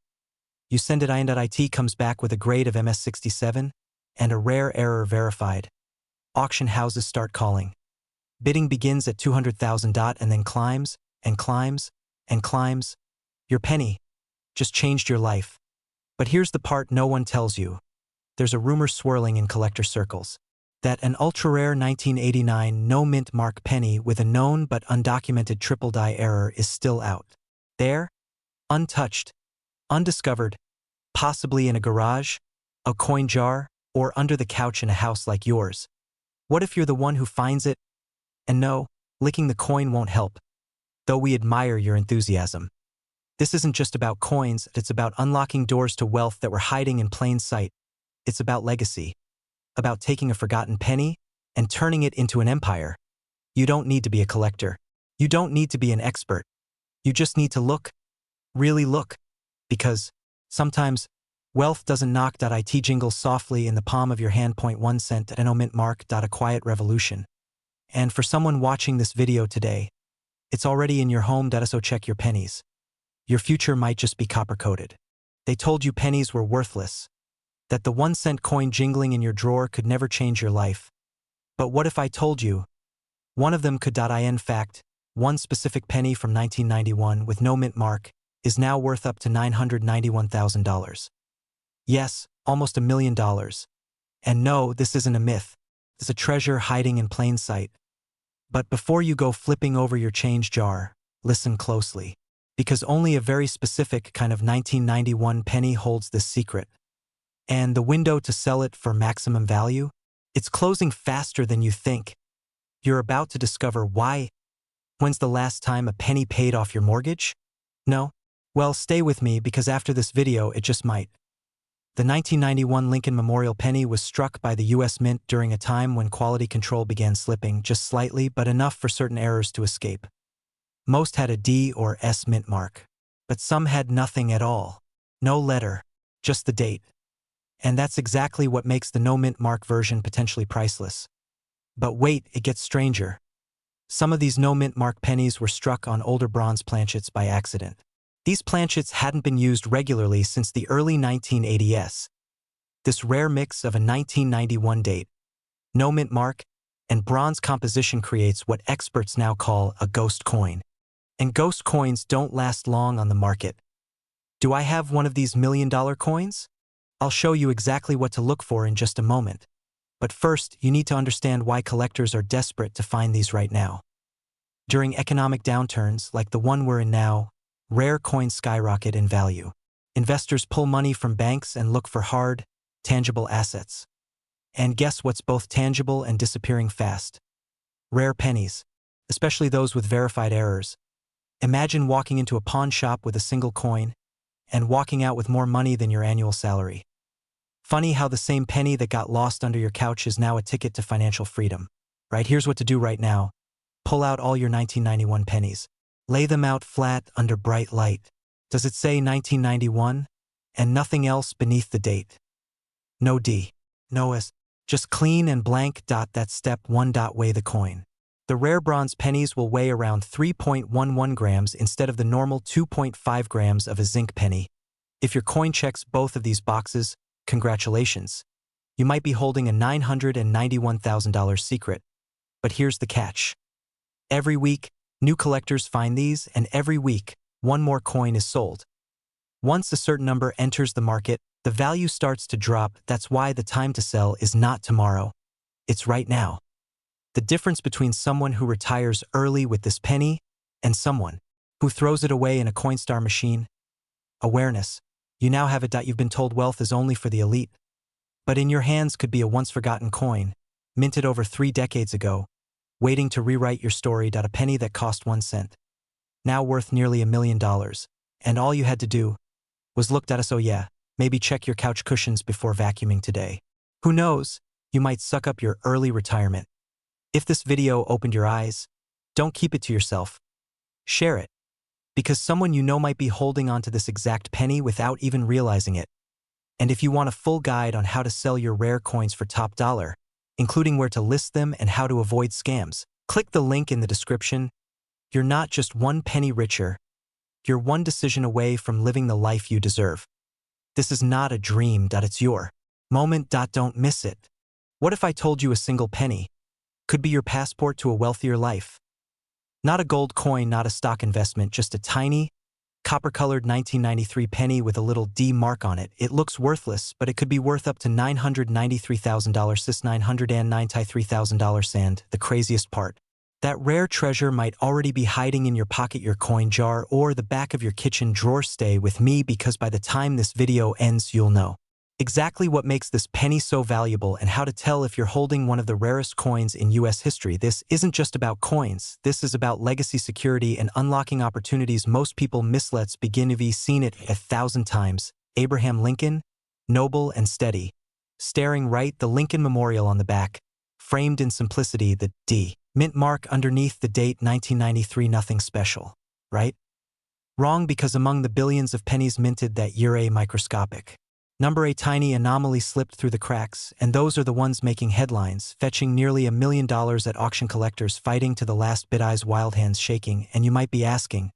You send it in.it comes back with a grade of MS67 and a rare error verified. Auction houses start calling. Bidding begins at 200,000 and then climbs and climbs and climbs. Your penny just changed your life. But here's the part no one tells you. There's a rumor swirling in collector circles that an ultra-rare 1989 no-mint mark penny with a known but undocumented triple die error is still out. There, untouched, undiscovered, possibly in a garage, a coin jar, or under the couch in a house like yours. What if you're the one who finds it? And no, licking the coin won't help, though we admire your enthusiasm. This isn't just about coins, it's about unlocking doors to wealth that were hiding in plain sight. It's about legacy, about taking a forgotten penny and turning it into an empire. You don't need to be a collector. You don't need to be an expert. You just need to look, really look, because sometimes wealth doesn't knock. It jingles softly in the palm of your hand. 1 cent at an mint mark. A quiet revolution. And for someone watching this video today, it's already in your home. So check your pennies. Your future might just be copper-coated. They told you pennies were worthless, that the 1 cent coin jingling in your drawer could never change your life. But what if I told you one of them could? In fact, one specific penny from 1991 with no mint mark is now worth up to $991,000. Yes, almost $1 million. And no, this isn't a myth. It's a treasure hiding in plain sight. But before you go flipping over your change jar, listen closely. Because only a very specific kind of 1991 penny holds this secret. And the window to sell it for maximum value? It's closing faster than you think. You're about to discover why. When's the last time a penny paid off your mortgage? No? Well, stay with me because after this video it just might. The 1991 Lincoln Memorial penny was struck by the US Mint during a time when quality control began slipping just slightly, but enough for certain errors to escape. Most had a D or S mint mark, but some had nothing at all. No letter, just the date. And that's exactly what makes the no mint mark version potentially priceless. But wait, it gets stranger. Some of these no mint mark pennies were struck on older bronze planchets by accident. These planchets hadn't been used regularly since the early 1980s. This rare mix of a 1991 date, no mint mark, and bronze composition creates what experts now call a ghost coin. And ghost coins don't last long on the market. Do I have one of these $1 million coins? I'll show you exactly what to look for in just a moment. But first, you need to understand why collectors are desperate to find these right now. During economic downturns, like the one we're in now, rare coins skyrocket in value. Investors pull money from banks and look for hard, tangible assets. And guess what's both tangible and disappearing fast? Rare pennies, especially those with verified errors. Imagine walking into a pawn shop with a single coin and walking out with more money than your annual salary. Funny how the same penny that got lost under your couch is now a ticket to financial freedom. Right, here's what to do right now. Pull out all your 1991 pennies. Lay them out flat under bright light. Does it say 1991? And nothing else beneath the date? No D, no S, just clean and blank. That's step 1. Weigh the coin. The rare bronze pennies will weigh around 3.11 grams instead of the normal 2.5 grams of a zinc penny. If your coin checks both of these boxes, congratulations. You might be holding a $991,000 secret. But here's the catch. Every week, new collectors find these, and every week, one more coin is sold. Once a certain number enters the market, the value starts to drop. That's why the time to sell is not tomorrow. It's right now. The difference between someone who retires early with this penny and someone who throws it away in a Coinstar machine? Awareness. You now have it. You've been told wealth is only for the elite. But in your hands could be a once-forgotten coin, minted over 3 decades ago, waiting to rewrite your story. A penny that cost 1 cent. now worth nearly $1 million. And all you had to do was looked at us. Oh yeah, maybe check your couch cushions before vacuuming today. Who knows, you might suck up your early retirement. If this video opened your eyes, don't keep it to yourself. Share it, because someone you know might be holding on to this exact penny without even realizing it. And if you want a full guide on how to sell your rare coins for top dollar, including where to list them and how to avoid scams, click the link in the description. You're not just one penny richer, you're one decision away from living the life you deserve. This is not a dream. It's your moment. Don't miss it. What if I told you a single penny could be your passport to a wealthier life? Not a gold coin, not a stock investment, just a tiny, copper-colored 1993 penny with a little D mark on it. It looks worthless, but it could be worth up to $993,000. Sis $993,000 sand. The craziest part, that rare treasure might already be hiding in your pocket, your coin jar, or the back of your kitchen drawer. Stay with me, because by the time this video ends, you'll know exactly what makes this penny so valuable and how to tell if you're holding one of the rarest coins in U.S. history. This isn't just about coins. This is about legacy, security, and unlocking opportunities most people miss. Let's begin. You've seen it 1,000 times. Abraham Lincoln, noble and steady. Staring right, the Lincoln Memorial on the back. Framed in simplicity, the D. Mint mark underneath the date 1993. Nothing special, right? Wrong, because among the billions of pennies minted that year, a microscopic a tiny anomaly slipped through the cracks, and those are the ones making headlines, fetching nearly $1 million at auction. Collectors fighting to the last bit, eyes wild, hands shaking. And you might be asking,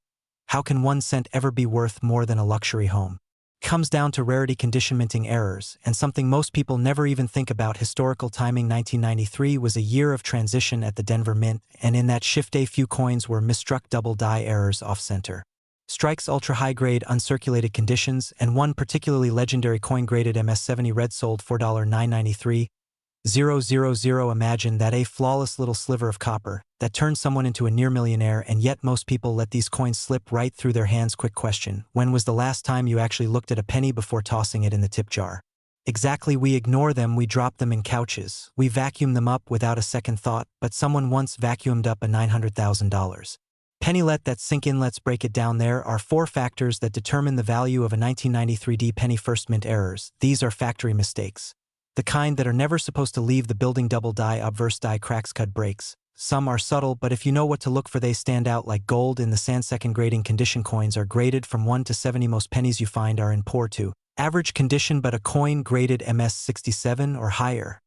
how can 1 cent ever be worth more than a luxury home? Comes down to rarity, condition, minting errors, and something most people never even think about: historical timing. 1993 was a year of transition at the Denver Mint, and in that shift a few coins were misstruck, double die errors, off-center strikes, ultra-high-grade uncirculated conditions, and one particularly legendary coin, graded MS-70 red, sold $4,993,000. Imagine that, a flawless little sliver of copper that turned someone into a near millionaire, and yet most people let these coins slip right through their hands. Quick question: when was the last time you actually looked at a penny before tossing it in the tip jar? Exactly, we ignore them, we drop them in couches, we vacuum them up without a second thought. But someone once vacuumed up a $900,000 penny. Let that sink in. Let's break it down. There are 4 factors that determine the value of a 1993 D penny. First, mint errors. These are factory mistakes, the kind that are never supposed to leave the building. Double die, obverse die, cracks, cut, breaks. Some are subtle, but if you know what to look for, they stand out like gold in the sand. Second, grading condition. Coins are graded from 1 to 70. Most pennies you find are in poor to average condition, but a coin graded MS-67 or higher,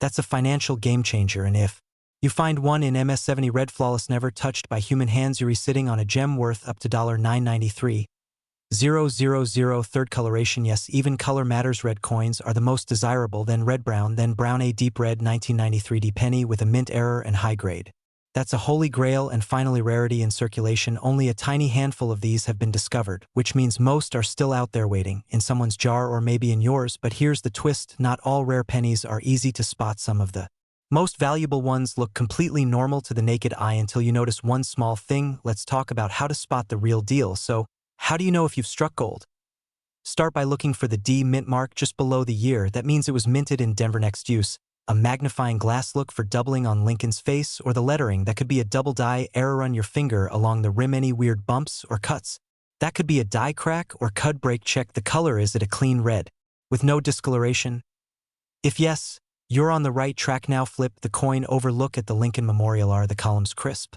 that's a financial game changer. And if you find one in MS-70 red, flawless, never touched by human hands, you're sitting on a gem worth up to $993,000. Third, coloration. Yes, even color matters. Red coins are the most desirable, then red, brown, then brown. A deep red 1993 D penny with a mint error and high grade, that's a holy grail. And finally, rarity in circulation. Only a tiny handful of these have been discovered, which means most are still out there waiting in someone's jar or maybe in yours. But here's the twist: not all rare pennies are easy to spot. Some of the most valuable ones look completely normal to the naked eye until you notice one small thing. Let's talk about how to spot the real deal. So, how do you know if you've struck gold? Start by looking for the D mint mark just below the year. That means it was minted in Denver. Next, use a magnifying glass. Look for doubling on Lincoln's face or the lettering. That could be a double die error. Run your finger along the rim. Any weird bumps or cuts? That could be a die crack or cut. Break. Check the color. Is it a clean red with no discoloration? If yes, you're on the right track. Now flip the coin over. Look at the Lincoln Memorial. Are the columns crisp?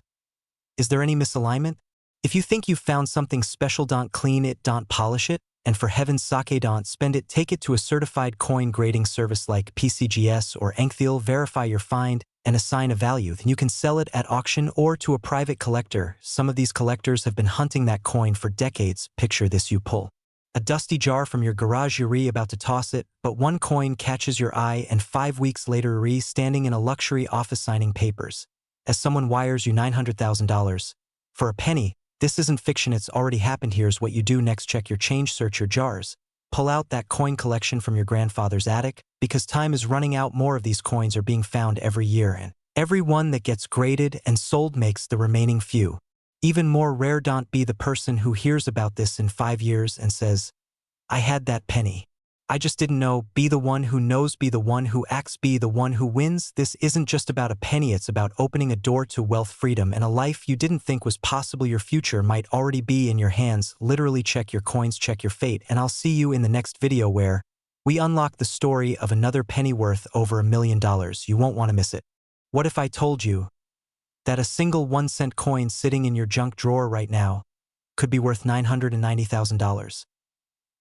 Is there any misalignment? If you think you've found something special, don't clean it, don't polish it, and for heaven's sake, don't spend it. Take it to a certified coin grading service like PCGS or Anchfield. Verify your find and assign a value. Then you can sell it at auction or to a private collector. Some of these collectors have been hunting that coin for decades. Picture this: you pull a dusty jar from your garage, you're about to toss it, but one coin catches your eye, and 5 weeks later, you're standing in a luxury office signing papers as someone wires you $900,000 for a penny. This isn't fiction, it's already happened. Here's what you do next: check your change, search your jars, pull out that coin collection from your grandfather's attic, because time is running out. More of these coins are being found every year, and every one that gets graded and sold makes the remaining few even more rare. Don't be the person who hears about this in 5 years and says, I had that penny. I just didn't know. Be the one who knows, be the one who acts, be the one who wins. This isn't just about a penny, it's about opening a door to wealth, freedom, and a life you didn't think was possible. Your future might already be in your hands. Literally, check your coins, check your fate, and I'll see you in the next video where we unlock the story of another penny worth over $1 million. You won't want to miss it. What if I told you that a single 1-cent coin sitting in your junk drawer right now could be worth $990,000?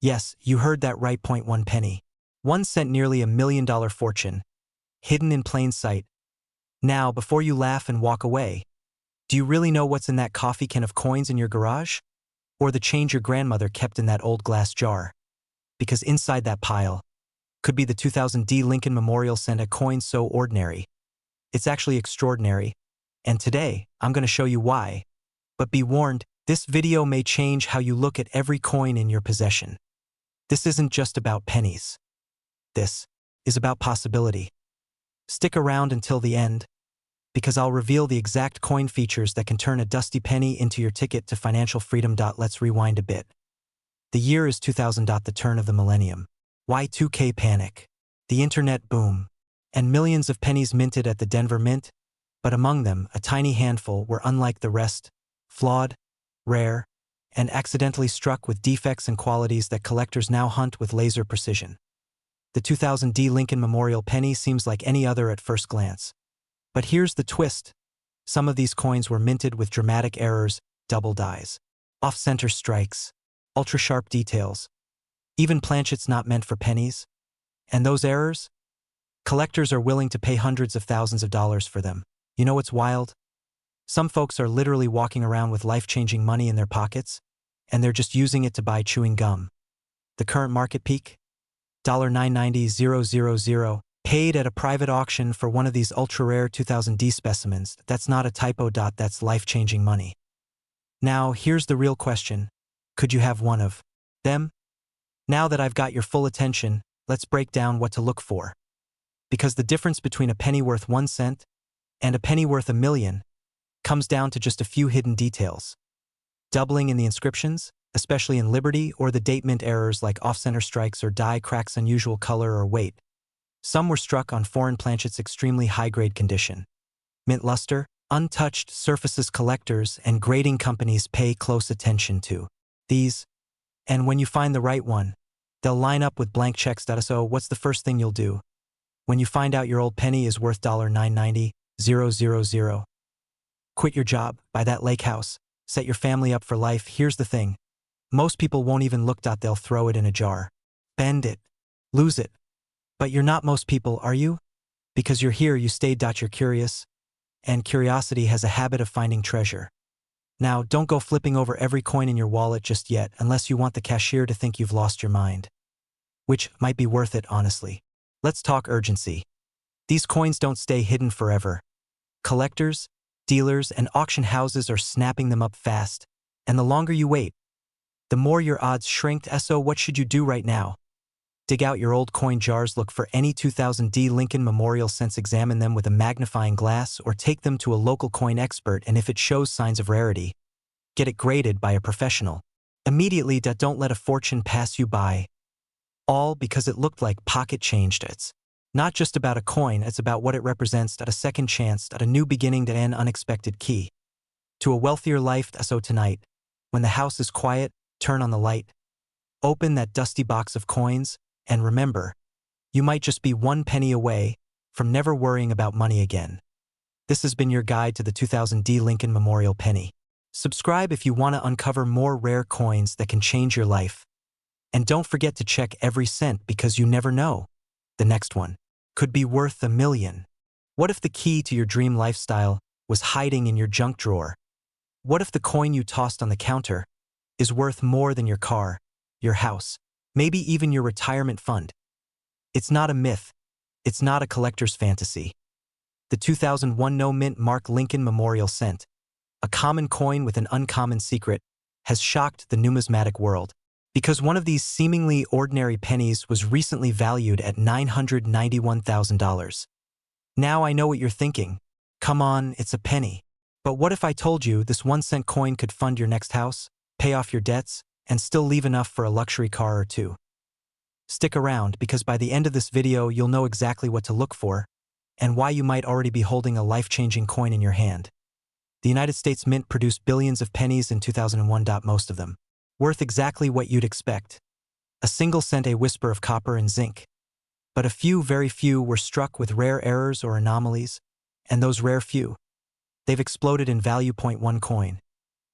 Yes, you heard that right. 1 penny. 1 cent, nearly $1 million fortune, hidden in plain sight. Now, before you laugh and walk away, do you really know what's in that coffee can of coins in your garage? Or the change your grandmother kept in that old glass jar? Because inside that pile could be the 2000 D Lincoln Memorial Cent, a coin so ordinary, it's actually extraordinary. And today, I'm going to show you why. But be warned, this video may change how you look at every coin in your possession. This isn't just about pennies. This is about possibility. Stick around until the end, because I'll reveal the exact coin features that can turn a dusty penny into your ticket to financial freedom. Let's rewind a bit. The year is 2000. The turn of the millennium. Y2K panic. The internet boom. And millions of pennies minted at the Denver Mint, but among them, a tiny handful were unlike the rest, flawed, rare, and accidentally struck with defects and qualities that collectors now hunt with laser precision. The 2000 D Lincoln Memorial penny seems like any other at first glance. But here's the twist. Some of these coins were minted with dramatic errors, double dies, off-center strikes, ultra-sharp details, even planchets not meant for pennies. And those errors? Collectors are willing to pay hundreds of thousands of dollars for them. You know what's wild? Some folks are literally walking around with life-changing money in their pockets, and they're just using it to buy chewing gum. The current market peak? $990,000, paid at a private auction for one of these ultra-rare 2000 D specimens. That's not a typo. That's life-changing money. Now, here's the real question. Could you have one of them? Now that I've got your full attention, let's break down what to look for. Because the difference between a penny worth 1 cent and a penny worth $1 million comes down to just a few hidden details. Doubling in the inscriptions, especially in Liberty, or the date mint errors like off-center strikes or die cracks, unusual color or weight. Some were struck on foreign planchets, extremely high-grade condition. Mint luster, untouched surfaces. Collectors and grading companies pay close attention to these, and when you find the right one, they'll line up with blank checks. So what's the first thing you'll do when you find out your old penny is worth $990,000? Quit your job, buy that lake house, set your family up for life. Here's the thing. Most people won't even look. They'll throw it in a jar, bend it, lose it. But you're not most people, are you? Because you're here, you stayed. You're curious, and curiosity has a habit of finding treasure. Now, don't go flipping over every coin in your wallet just yet, unless you want the cashier to think you've lost your mind. Which might be worth it, honestly. Let's talk urgency. These coins don't stay hidden forever. Collectors, dealers, and auction houses are snapping them up fast, and the longer you wait, the more your odds shrink. So what should you do right now? Dig out your old coin jars, look for any 2000 D Lincoln Memorial cents, examine them with a magnifying glass, or take them to a local coin expert, and if it shows signs of rarity, get it graded by a professional. Immediately. Don't let a fortune pass you by. All because it looked like pocket change. It's not just about a coin, it's about what it represents. A second chance, a new beginning, an unexpected key to a wealthier life. So tonight, when the house is quiet, turn on the light, open that dusty box of coins, and remember, you might just be 1 penny away from never worrying about money again. This has been your guide to the 2000 D Lincoln Memorial penny. Subscribe if you want to uncover more rare coins that can change your life. And don't forget to check every cent, because you never know. The next one could be worth $1 million. What if the key to your dream lifestyle was hiding in your junk drawer? What if the coin you tossed on the counter is worth more than your car, your house, maybe even your retirement fund? It's not a myth. It's not a collector's fantasy. The 2001 no-mint Mark Lincoln Memorial Cent, a common coin with an uncommon secret, has shocked the numismatic world. Because one of these seemingly ordinary pennies was recently valued at $991,000. Now I know what you're thinking. Come on, it's a penny. But what if I told you this 1-cent coin could fund your next house, pay off your debts, and still leave enough for a luxury car or two? Stick around because by the end of this video you'll know exactly what to look for and why you might already be holding a life-changing coin in your hand. The United States Mint produced billions of pennies in 2001. Most of them worth exactly what you'd expect. A single cent, a whisper of copper and zinc. But a few, very few, were struck with rare errors or anomalies, and those rare few, they've exploded in value. One coin,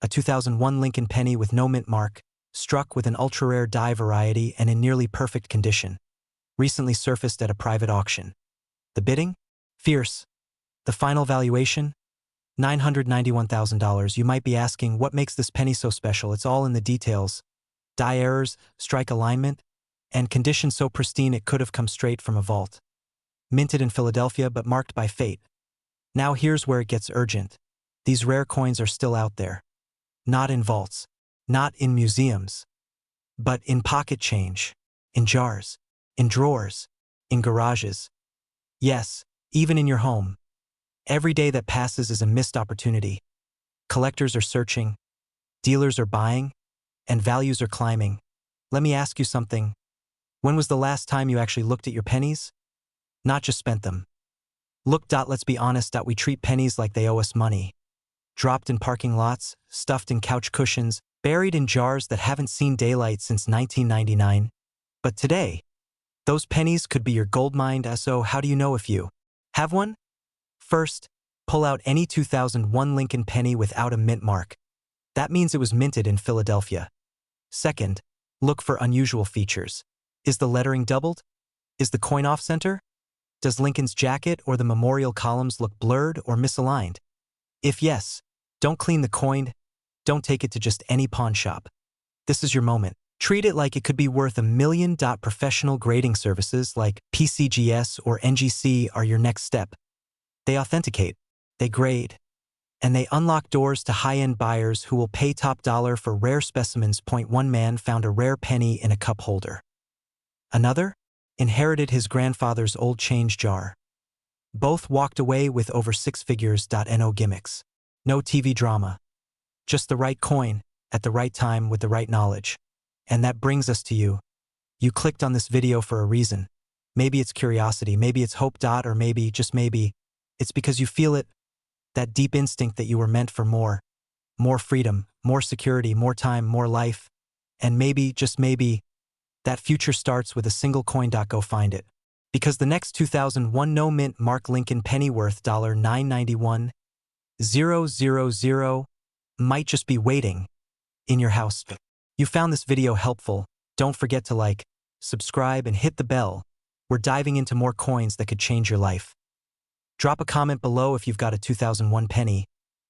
a 2001 Lincoln penny with no mint mark, struck with an ultra-rare die variety and in nearly perfect condition, recently surfaced at a private auction. The bidding? Fierce. The final valuation? $991,000. You might be asking, what makes this penny so special? It's all in the details. Die errors, strike alignment, and condition so pristine it could have come straight from a vault. Minted in Philadelphia but marked by fate. Now here's where it gets urgent. These rare coins are still out there. Not in vaults, not in museums, but in pocket change, in jars, in drawers, in garages. Yes, even in your home. Every day that passes is a missed opportunity. Collectors are searching, dealers are buying, and values are climbing. Let me ask you something. When was the last time you actually looked at your pennies? Not just spent them. Look. Let's be honest. We treat pennies like they owe us money. Dropped in parking lots, stuffed in couch cushions, buried in jars that haven't seen daylight since 1999. But today, those pennies could be your goldmine. So how do you know if you have one? First, pull out any 2001 Lincoln penny without a mint mark. That means it was minted in Philadelphia. Second, look for unusual features. Is the lettering doubled? Is the coin off-center? Does Lincoln's jacket or the memorial columns look blurred or misaligned? If yes, don't clean the coin. Don't take it to just any pawn shop. This is your moment. Treat it like it could be worth $1 million. Professional grading services like PCGS or NGC are your next step. They authenticate, they grade, and they unlock doors to high-end buyers who will pay top dollar for rare specimens. One man found a rare penny in a cup holder. Another inherited his grandfather's old change jar. Both walked away with over six figures. No gimmicks. No TV drama. Just the right coin, at the right time with the right knowledge. And that brings us to you. You clicked on this video for a reason. Maybe it's curiosity, maybe it's hope. Or maybe, just maybe, it's because you feel it, that deep instinct that you were meant for more. More freedom, more security, more time, more life. And maybe, just maybe, that future starts with a single coin. Go find it. Because the next 2001 no mint mark Lincoln penny worth $991,000 might just be waiting in your house. You found this video helpful. Don't forget to like, subscribe, and hit the bell. We're diving into more coins that could change your life. Drop a comment below if you've got a 2001 penny.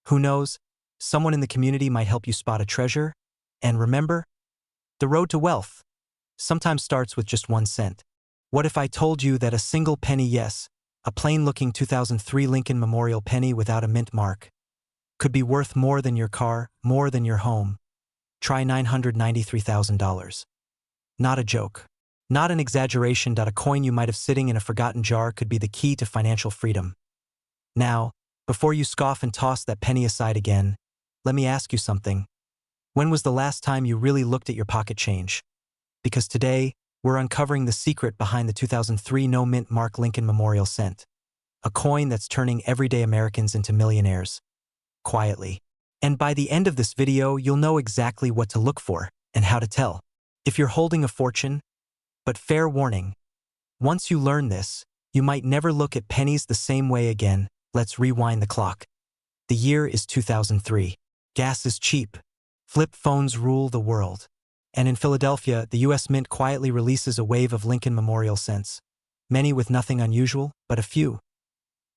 Who knows? Someone in the community might help you spot a treasure. And remember, the road to wealth sometimes starts with just 1 cent. What if I told you that a single penny, yes, a plain-looking 2003 Lincoln Memorial penny without a mint mark, could be worth more than your car, more than your home? Try $993,000. Not a joke. Not an exaggeration. A coin you might have sitting in a forgotten jar could be the key to financial freedom. Now, before you scoff and toss that penny aside again, let me ask you something. When was the last time you really looked at your pocket change? Because today, we're uncovering the secret behind the 2003 no mint mark Lincoln Memorial cent. A coin that's turning everyday Americans into millionaires. Quietly. And by the end of this video, you'll know exactly what to look for and how to tell if you're holding a fortune. But fair warning, once you learn this, you might never look at pennies the same way again. Let's rewind the clock. The year is 2003. Gas is cheap. Flip phones rule the world. And in Philadelphia, the U.S. Mint quietly releases a wave of Lincoln Memorial cents. Many with nothing unusual, but a few.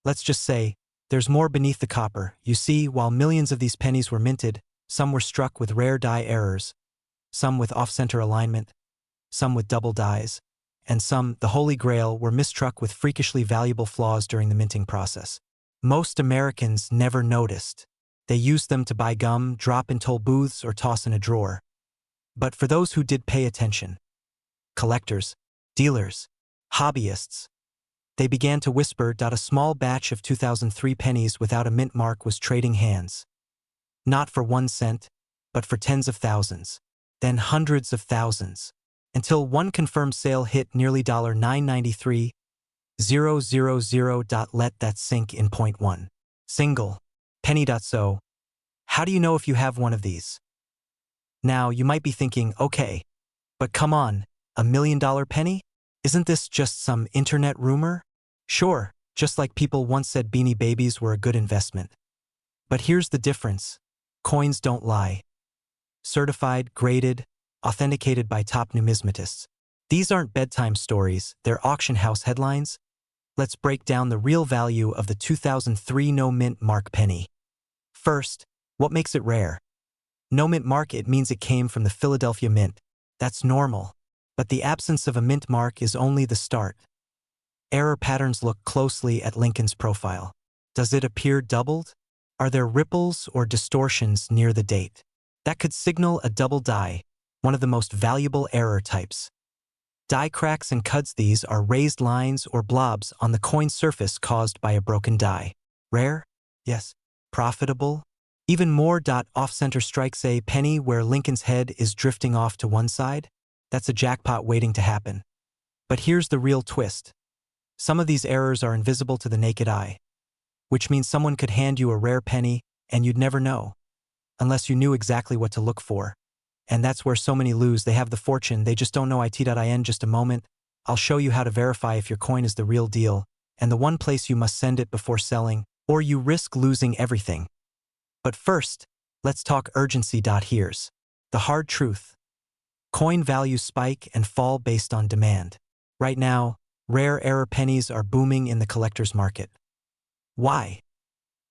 Let's just say, there's more beneath the copper. You see, while millions of these pennies were minted, some were struck with rare die errors, some with off-center alignment, some with double dies, and some, the holy grail, were mistruck with freakishly valuable flaws during the minting process. Most Americans never noticed. They used them to buy gum, drop in toll booths, or toss in a drawer. But for those who did pay attention, collectors, dealers, hobbyists, they began to whisper. A small batch of 2003 pennies without a mint mark was trading hands. Not for 1 cent, but for tens of thousands, then hundreds of thousands. until one confirmed sale hit nearly $993,000. Let that sink in. Point 1. Single. Penny. So, how do you know if you have one of these? Now, you might be thinking, okay, but come on, $1 million penny? Isn't this just some internet rumor? Sure, just like people once said Beanie Babies were a good investment. But here's the difference. Coins don't lie. Certified, graded, authenticated by top numismatists. These aren't bedtime stories, they're auction house headlines. Let's break down the real value of the 2003 no-mint mark penny. First, what makes it rare? No-mint mark, it means it came from the Philadelphia Mint. That's normal. But the absence of a mint mark is only the start. Error patterns. Look closely at Lincoln's profile. Does it appear doubled? Are there ripples or distortions near the date? That could signal a double die, one of the most valuable error types. Die cracks and cuts. These are raised lines or blobs on the coin surface caused by a broken die. Rare? Yes. Profitable? Even more. Off-center strikes. A penny where Lincoln's head is drifting off to one side? That's a jackpot waiting to happen. But here's the real twist. Some of these errors are invisible to the naked eye, which means someone could hand you a rare penny and you'd never know, unless you knew exactly what to look for. And that's where so many lose. They have the fortune, they just don't know it. In just a moment, I'll show you how to verify if your coin is the real deal, and the one place you must send it before selling, or you risk losing everything. But first, let's talk urgency. Here's the hard truth. Coin values spike and fall based on demand. Right now, rare error pennies are booming in the collector's market. Why?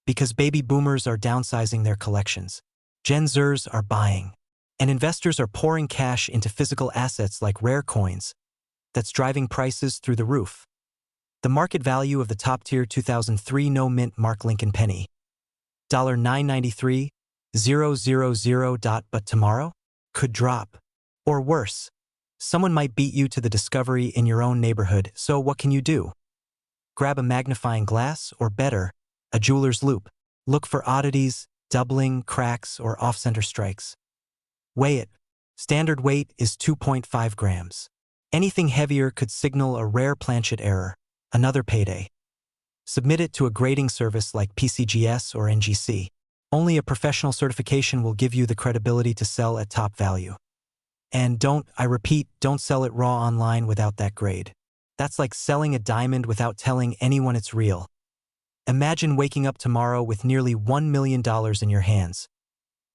Because baby boomers are downsizing their collections. Gen Zers are buying. And investors are pouring cash into physical assets like rare coins. That's driving prices through the roof. The market value of the top-tier 2003 no-mint mark Lincoln penny. $993,000. But tomorrow? Could drop. Or worse, someone might beat you to the discovery in your own neighborhood. So what can you do? Grab a magnifying glass, or better, a jeweler's loupe. Look for oddities, doubling, cracks, or off-center strikes. Weigh it. Standard weight is 2.5 grams. Anything heavier could signal a rare planchet error, another payday. Submit it to a grading service like PCGS or NGC. Only a professional certification will give you the credibility to sell at top value. And don't sell it raw online without that grade. That's like selling a diamond without telling anyone it's real. Imagine waking up tomorrow with nearly $1 million in your hands.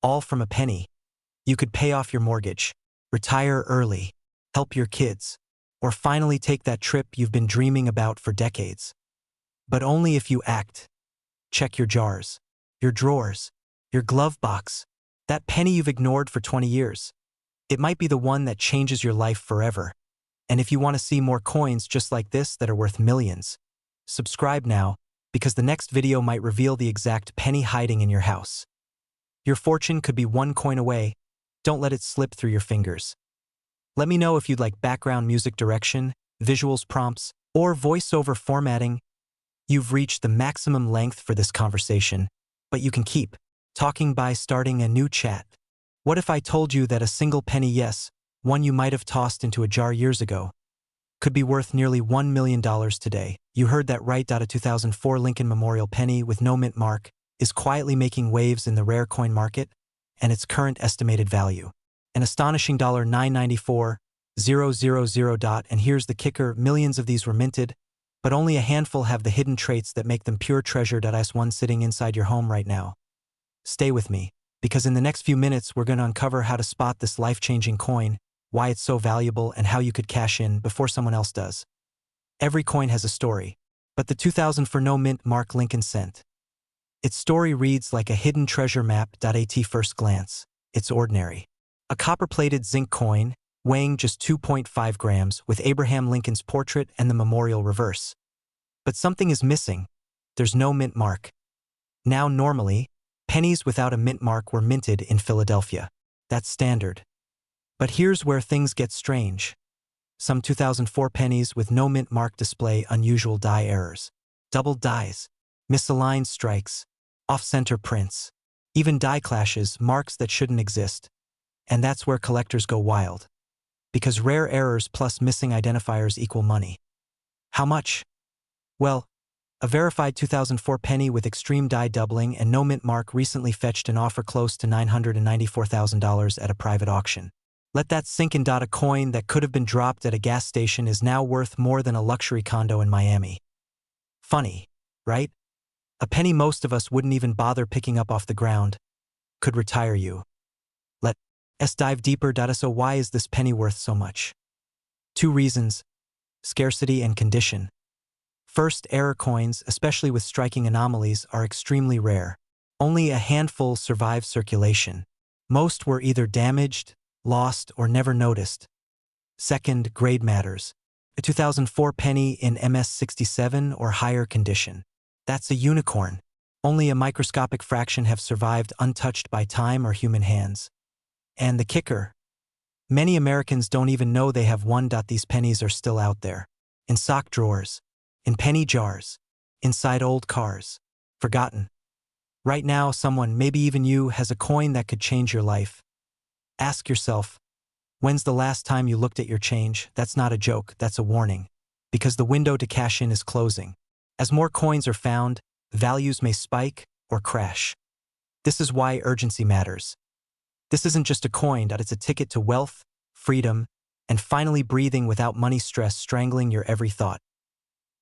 All from a penny. You could pay off your mortgage, retire early, help your kids, or finally take that trip you've been dreaming about for decades. But only if you act. Check your jars, your drawers, your glove box, that penny you've ignored for 20 years. It might be the one that changes your life forever. And if you want to see more coins just like this that are worth millions, subscribe now, because the next video might reveal the exact penny hiding in your house. Your fortune could be one coin away. Don't let it slip through your fingers. Let me know if you'd like background music direction, visuals prompts, or voiceover formatting. You've reached the maximum length for this conversation, but you can keep talking by starting a new chat. What if I told you that a single penny, yes, one you might have tossed into a jar years ago, could be worth nearly $1 million today? You heard that right. A 2004 Lincoln Memorial penny with no mint mark is quietly making waves in the rare coin market, and its current estimated value, an astonishing $994,000. And here's the kicker, millions of these were minted, but only a handful have the hidden traits that make them pure treasure. Is one sitting inside your home right now. Stay with me, because in the next few minutes we're going to uncover how to spot this life-changing coin, why it's so valuable, and how you could cash in before someone else does. Every coin has a story, but the 2004 no-mint mark Lincoln sent. Its story reads like a hidden treasure map. At first glance, it's ordinary. A copper-plated zinc coin, weighing just 2.5 grams, with Abraham Lincoln's portrait and the memorial reverse. But something is missing. There's no mint mark. Now, normally, pennies without a mint mark were minted in Philadelphia. That's standard. But here's where things get strange. Some 2004 pennies with no mint mark display unusual die errors. Doubled dies, misaligned strikes, off-center prints, even die clashes, marks that shouldn't exist. And that's where collectors go wild. because rare errors plus missing identifiers equal money. How much? Well, a verified 2004 penny with extreme die doubling and no mint mark recently fetched an offer close to $994,000 at a private auction. Let that sink in. A coin that could have been dropped at a gas station is now worth more than a luxury condo in Miami. Funny, right? A penny most of us wouldn't even bother picking up off the ground could retire you. Let's dive deeper. So why is this penny worth so much? Two reasons: scarcity and condition. First, error coins, especially with striking anomalies, are extremely rare. Only a handful survive circulation. Most were either damaged, lost, or never noticed. Second, grade matters. A 2004 penny in MS67 or higher condition. That's a unicorn. Only a microscopic fraction have survived untouched by time or human hands. And the kicker: many Americans don't even know they have one. These pennies are still out there. In sock drawers, in penny jars, inside old cars. Forgotten. Right now, someone, maybe even you, has a coin that could change your life. Ask yourself, when's the last time you looked at your change? That's not a joke, that's a warning. Because the window to cash in is closing. As more coins are found, values may spike or crash. This is why urgency matters. This isn't just a coin, it's a ticket to wealth, freedom, and finally breathing without money stress strangling your every thought.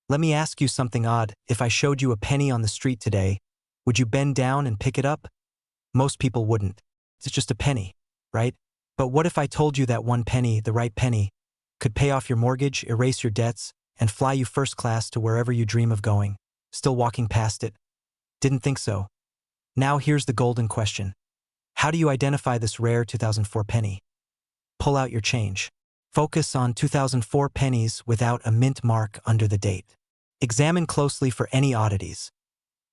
Let me ask you something odd. If I showed you a penny on the street today, would you bend down and pick it up? Most people wouldn't. It's just a penny, right? But what if I told you that one penny, the right penny, could pay off your mortgage, erase your debts, and fly you first class to wherever you dream of going? Still walking past it? Didn't think so. Now here's the golden question. How do you identify this rare 2004 penny? Pull out your change. Focus on 2004 pennies without a mint mark under the date. Examine closely for any oddities.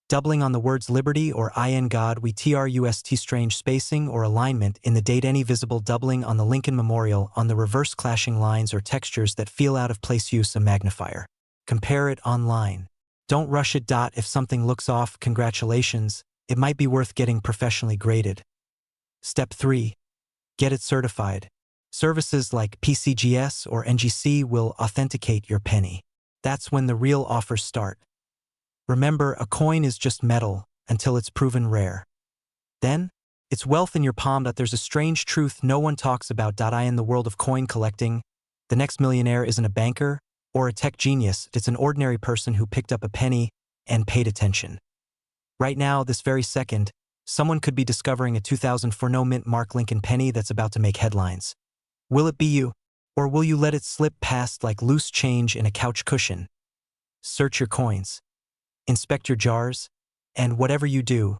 Doubling on the words liberty or in God we trust, strange spacing or alignment in the date, any visible doubling on the Lincoln Memorial, on the reverse clashing lines or textures that feel out of place, use a magnifier. Compare it online. Don't rush it. If something looks off, congratulations, it might be worth getting professionally graded. Step 3. Get it certified. Services like PCGS or NGC will authenticate your penny. That's when the real offers start. Remember, a coin is just metal until it's proven rare. Then, it's wealth in your palm. There's a strange truth no one talks about. In the world of coin collecting, the next millionaire isn't a banker or a tech genius. It's an ordinary person who picked up a penny and paid attention. Right now, this very second, someone could be discovering a 2004 no mint mark Lincoln penny that's about to make headlines. Will it be you? Or will you let it slip past like loose change in a couch cushion? Search your coins. Inspect your jars. And whatever you do,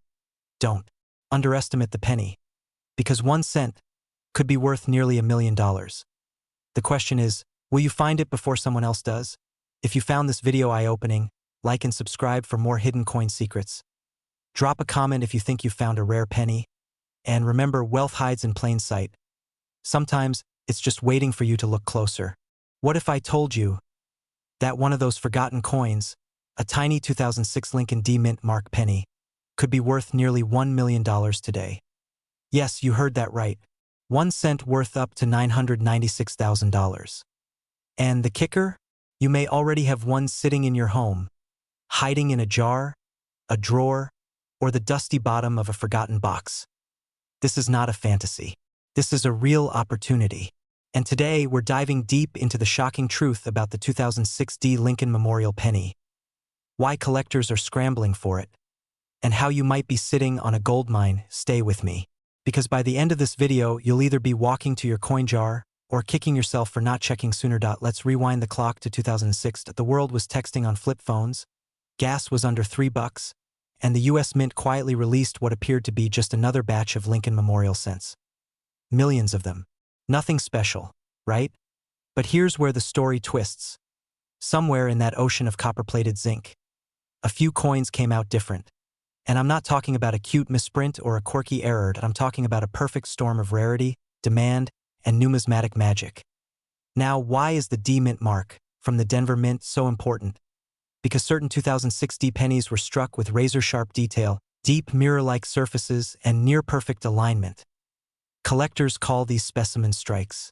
don't underestimate the penny. Because 1 cent could be worth nearly $1 million. The question is, will you find it before someone else does? If you found this video eye-opening, like and subscribe for more hidden coin secrets. Drop a comment if you think you found a rare penny. And remember, wealth hides in plain sight. Sometimes, it's just waiting for you to look closer. What if I told you that one of those forgotten coins, a tiny 2006 Lincoln D mint mark penny, could be worth nearly $1 million today? Yes, you heard that right. 1 cent worth up to $996,000. And the kicker? You may already have one sitting in your home, hiding in a jar, a drawer, or the dusty bottom of a forgotten box. This is not a fantasy. This is a real opportunity. And today, we're diving deep into the shocking truth about the 2006 D Lincoln Memorial penny, why collectors are scrambling for it, and how you might be sitting on a gold mine. Stay with me. Because by the end of this video, you'll either be walking to your coin jar or kicking yourself for not checking sooner. Let's rewind the clock to 2006. The world was texting on flip phones, gas was under $3, and the US Mint quietly released what appeared to be just another batch of Lincoln Memorial cents. Millions of them. Nothing special, right? But here's where the story twists. Somewhere in that ocean of copper-plated zinc, a few coins came out different. And I'm not talking about a cute misprint or a quirky error. I'm talking about a perfect storm of rarity, demand, and numismatic magic. Now, why is the D Mint mark from the Denver Mint so important? Because certain 2006 D pennies were struck with razor-sharp detail, deep mirror-like surfaces, and near-perfect alignment. Collectors call these specimen strikes.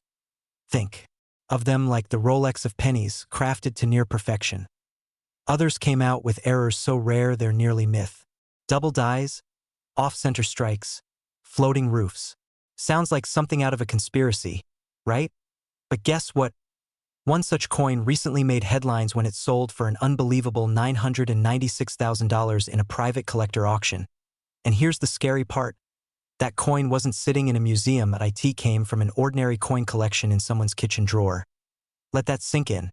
Think of them like the Rolex of pennies, crafted to near perfection. Others came out with errors so rare they're nearly myth. Double dies, off-center strikes, floating roofs. Sounds like something out of a conspiracy, right? But guess what? One such coin recently made headlines when it sold for an unbelievable $996,000 in a private collector auction. And here's the scary part. That coin wasn't sitting in a museum it came from an ordinary coin collection in someone's kitchen drawer. Let that sink in.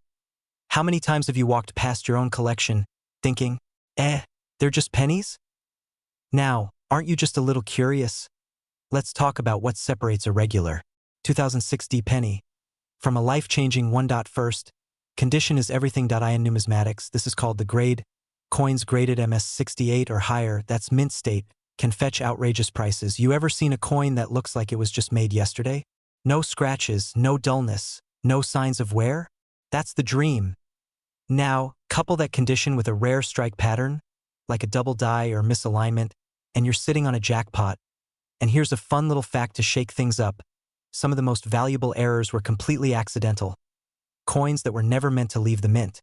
How many times have you walked past your own collection, thinking, they're just pennies? Now, aren't you just a little curious? Let's talk about what separates a regular 2006 penny from a life-changing 1.1st. Condition is everything. In numismatics, this is called the grade. Coins graded MS68 or higher, that's mint state, can fetch outrageous prices. You ever seen a coin that looks like it was just made yesterday? No scratches, no dullness, no signs of wear? That's the dream. Now, couple that condition with a rare strike pattern, like a double die or misalignment, and you're sitting on a jackpot. And here's a fun little fact to shake things up. Some of the most valuable errors were completely accidental. Coins that were never meant to leave the mint.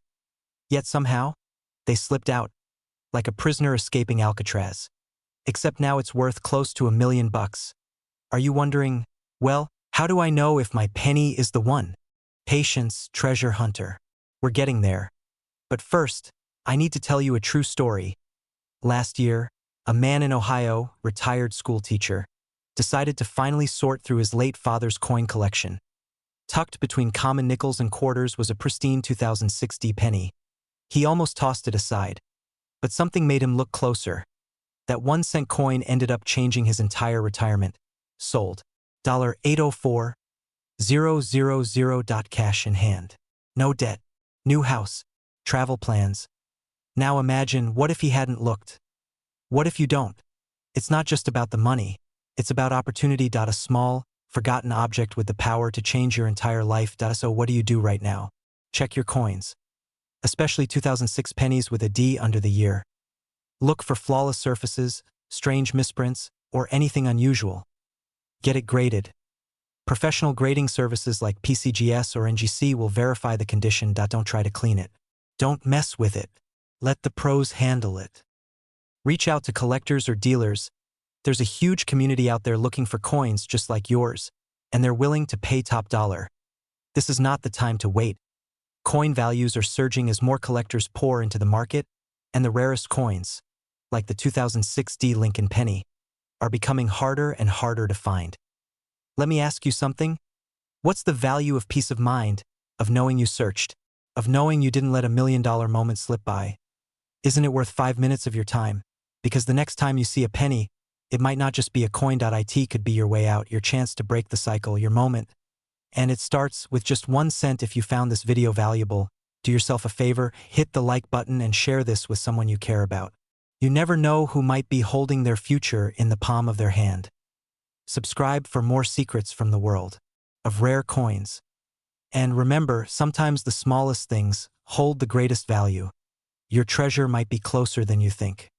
Yet somehow, they slipped out, like a prisoner escaping Alcatraz. Except now it's worth close to $1 million. Are you wondering, well, how do I know if my penny is the one? Patience, treasure hunter. We're getting there. But first, I need to tell you a true story. Last year, a man in Ohio, retired school teacher, decided to finally sort through his late father's coin collection. Tucked between common nickels and quarters was a pristine 2006 penny. He almost tossed it aside. But something made him look closer. That 1-cent coin ended up changing his entire retirement. Sold. $804,000. Cash in hand. No debt. New house. Travel plans. Now imagine, what if he hadn't looked? What if you don't? It's not just about the money. It's about opportunity. A small, forgotten object with the power to change your entire life. So what do you do right now? Check your coins. Especially 2006 pennies with a D under the year. Look for flawless surfaces, strange misprints, or anything unusual. Get it graded. Professional grading services like PCGS or NGC will verify the condition. Don't try to clean it. Don't mess with it. Let the pros handle it. Reach out to collectors or dealers. There's a huge community out there looking for coins just like yours, and they're willing to pay top dollar. This is not the time to wait. Coin values are surging as more collectors pour into the market, and the rarest coins, like the 2006 Lincoln penny, are becoming harder and harder to find. Let me ask you something. What's the value of peace of mind, of knowing you searched, of knowing you didn't let $1 million moment slip by? Isn't it worth 5 minutes of your time? Because the next time you see a penny, it might not just be a coin. It could be your way out, your chance to break the cycle, your moment. And it starts with just 1 cent. If you found this video valuable, do yourself a favor, hit the like button and share this with someone you care about. You never know who might be holding their future in the palm of their hand. Subscribe for more secrets from the world of rare coins. And remember, sometimes the smallest things hold the greatest value. Your treasure might be closer than you think.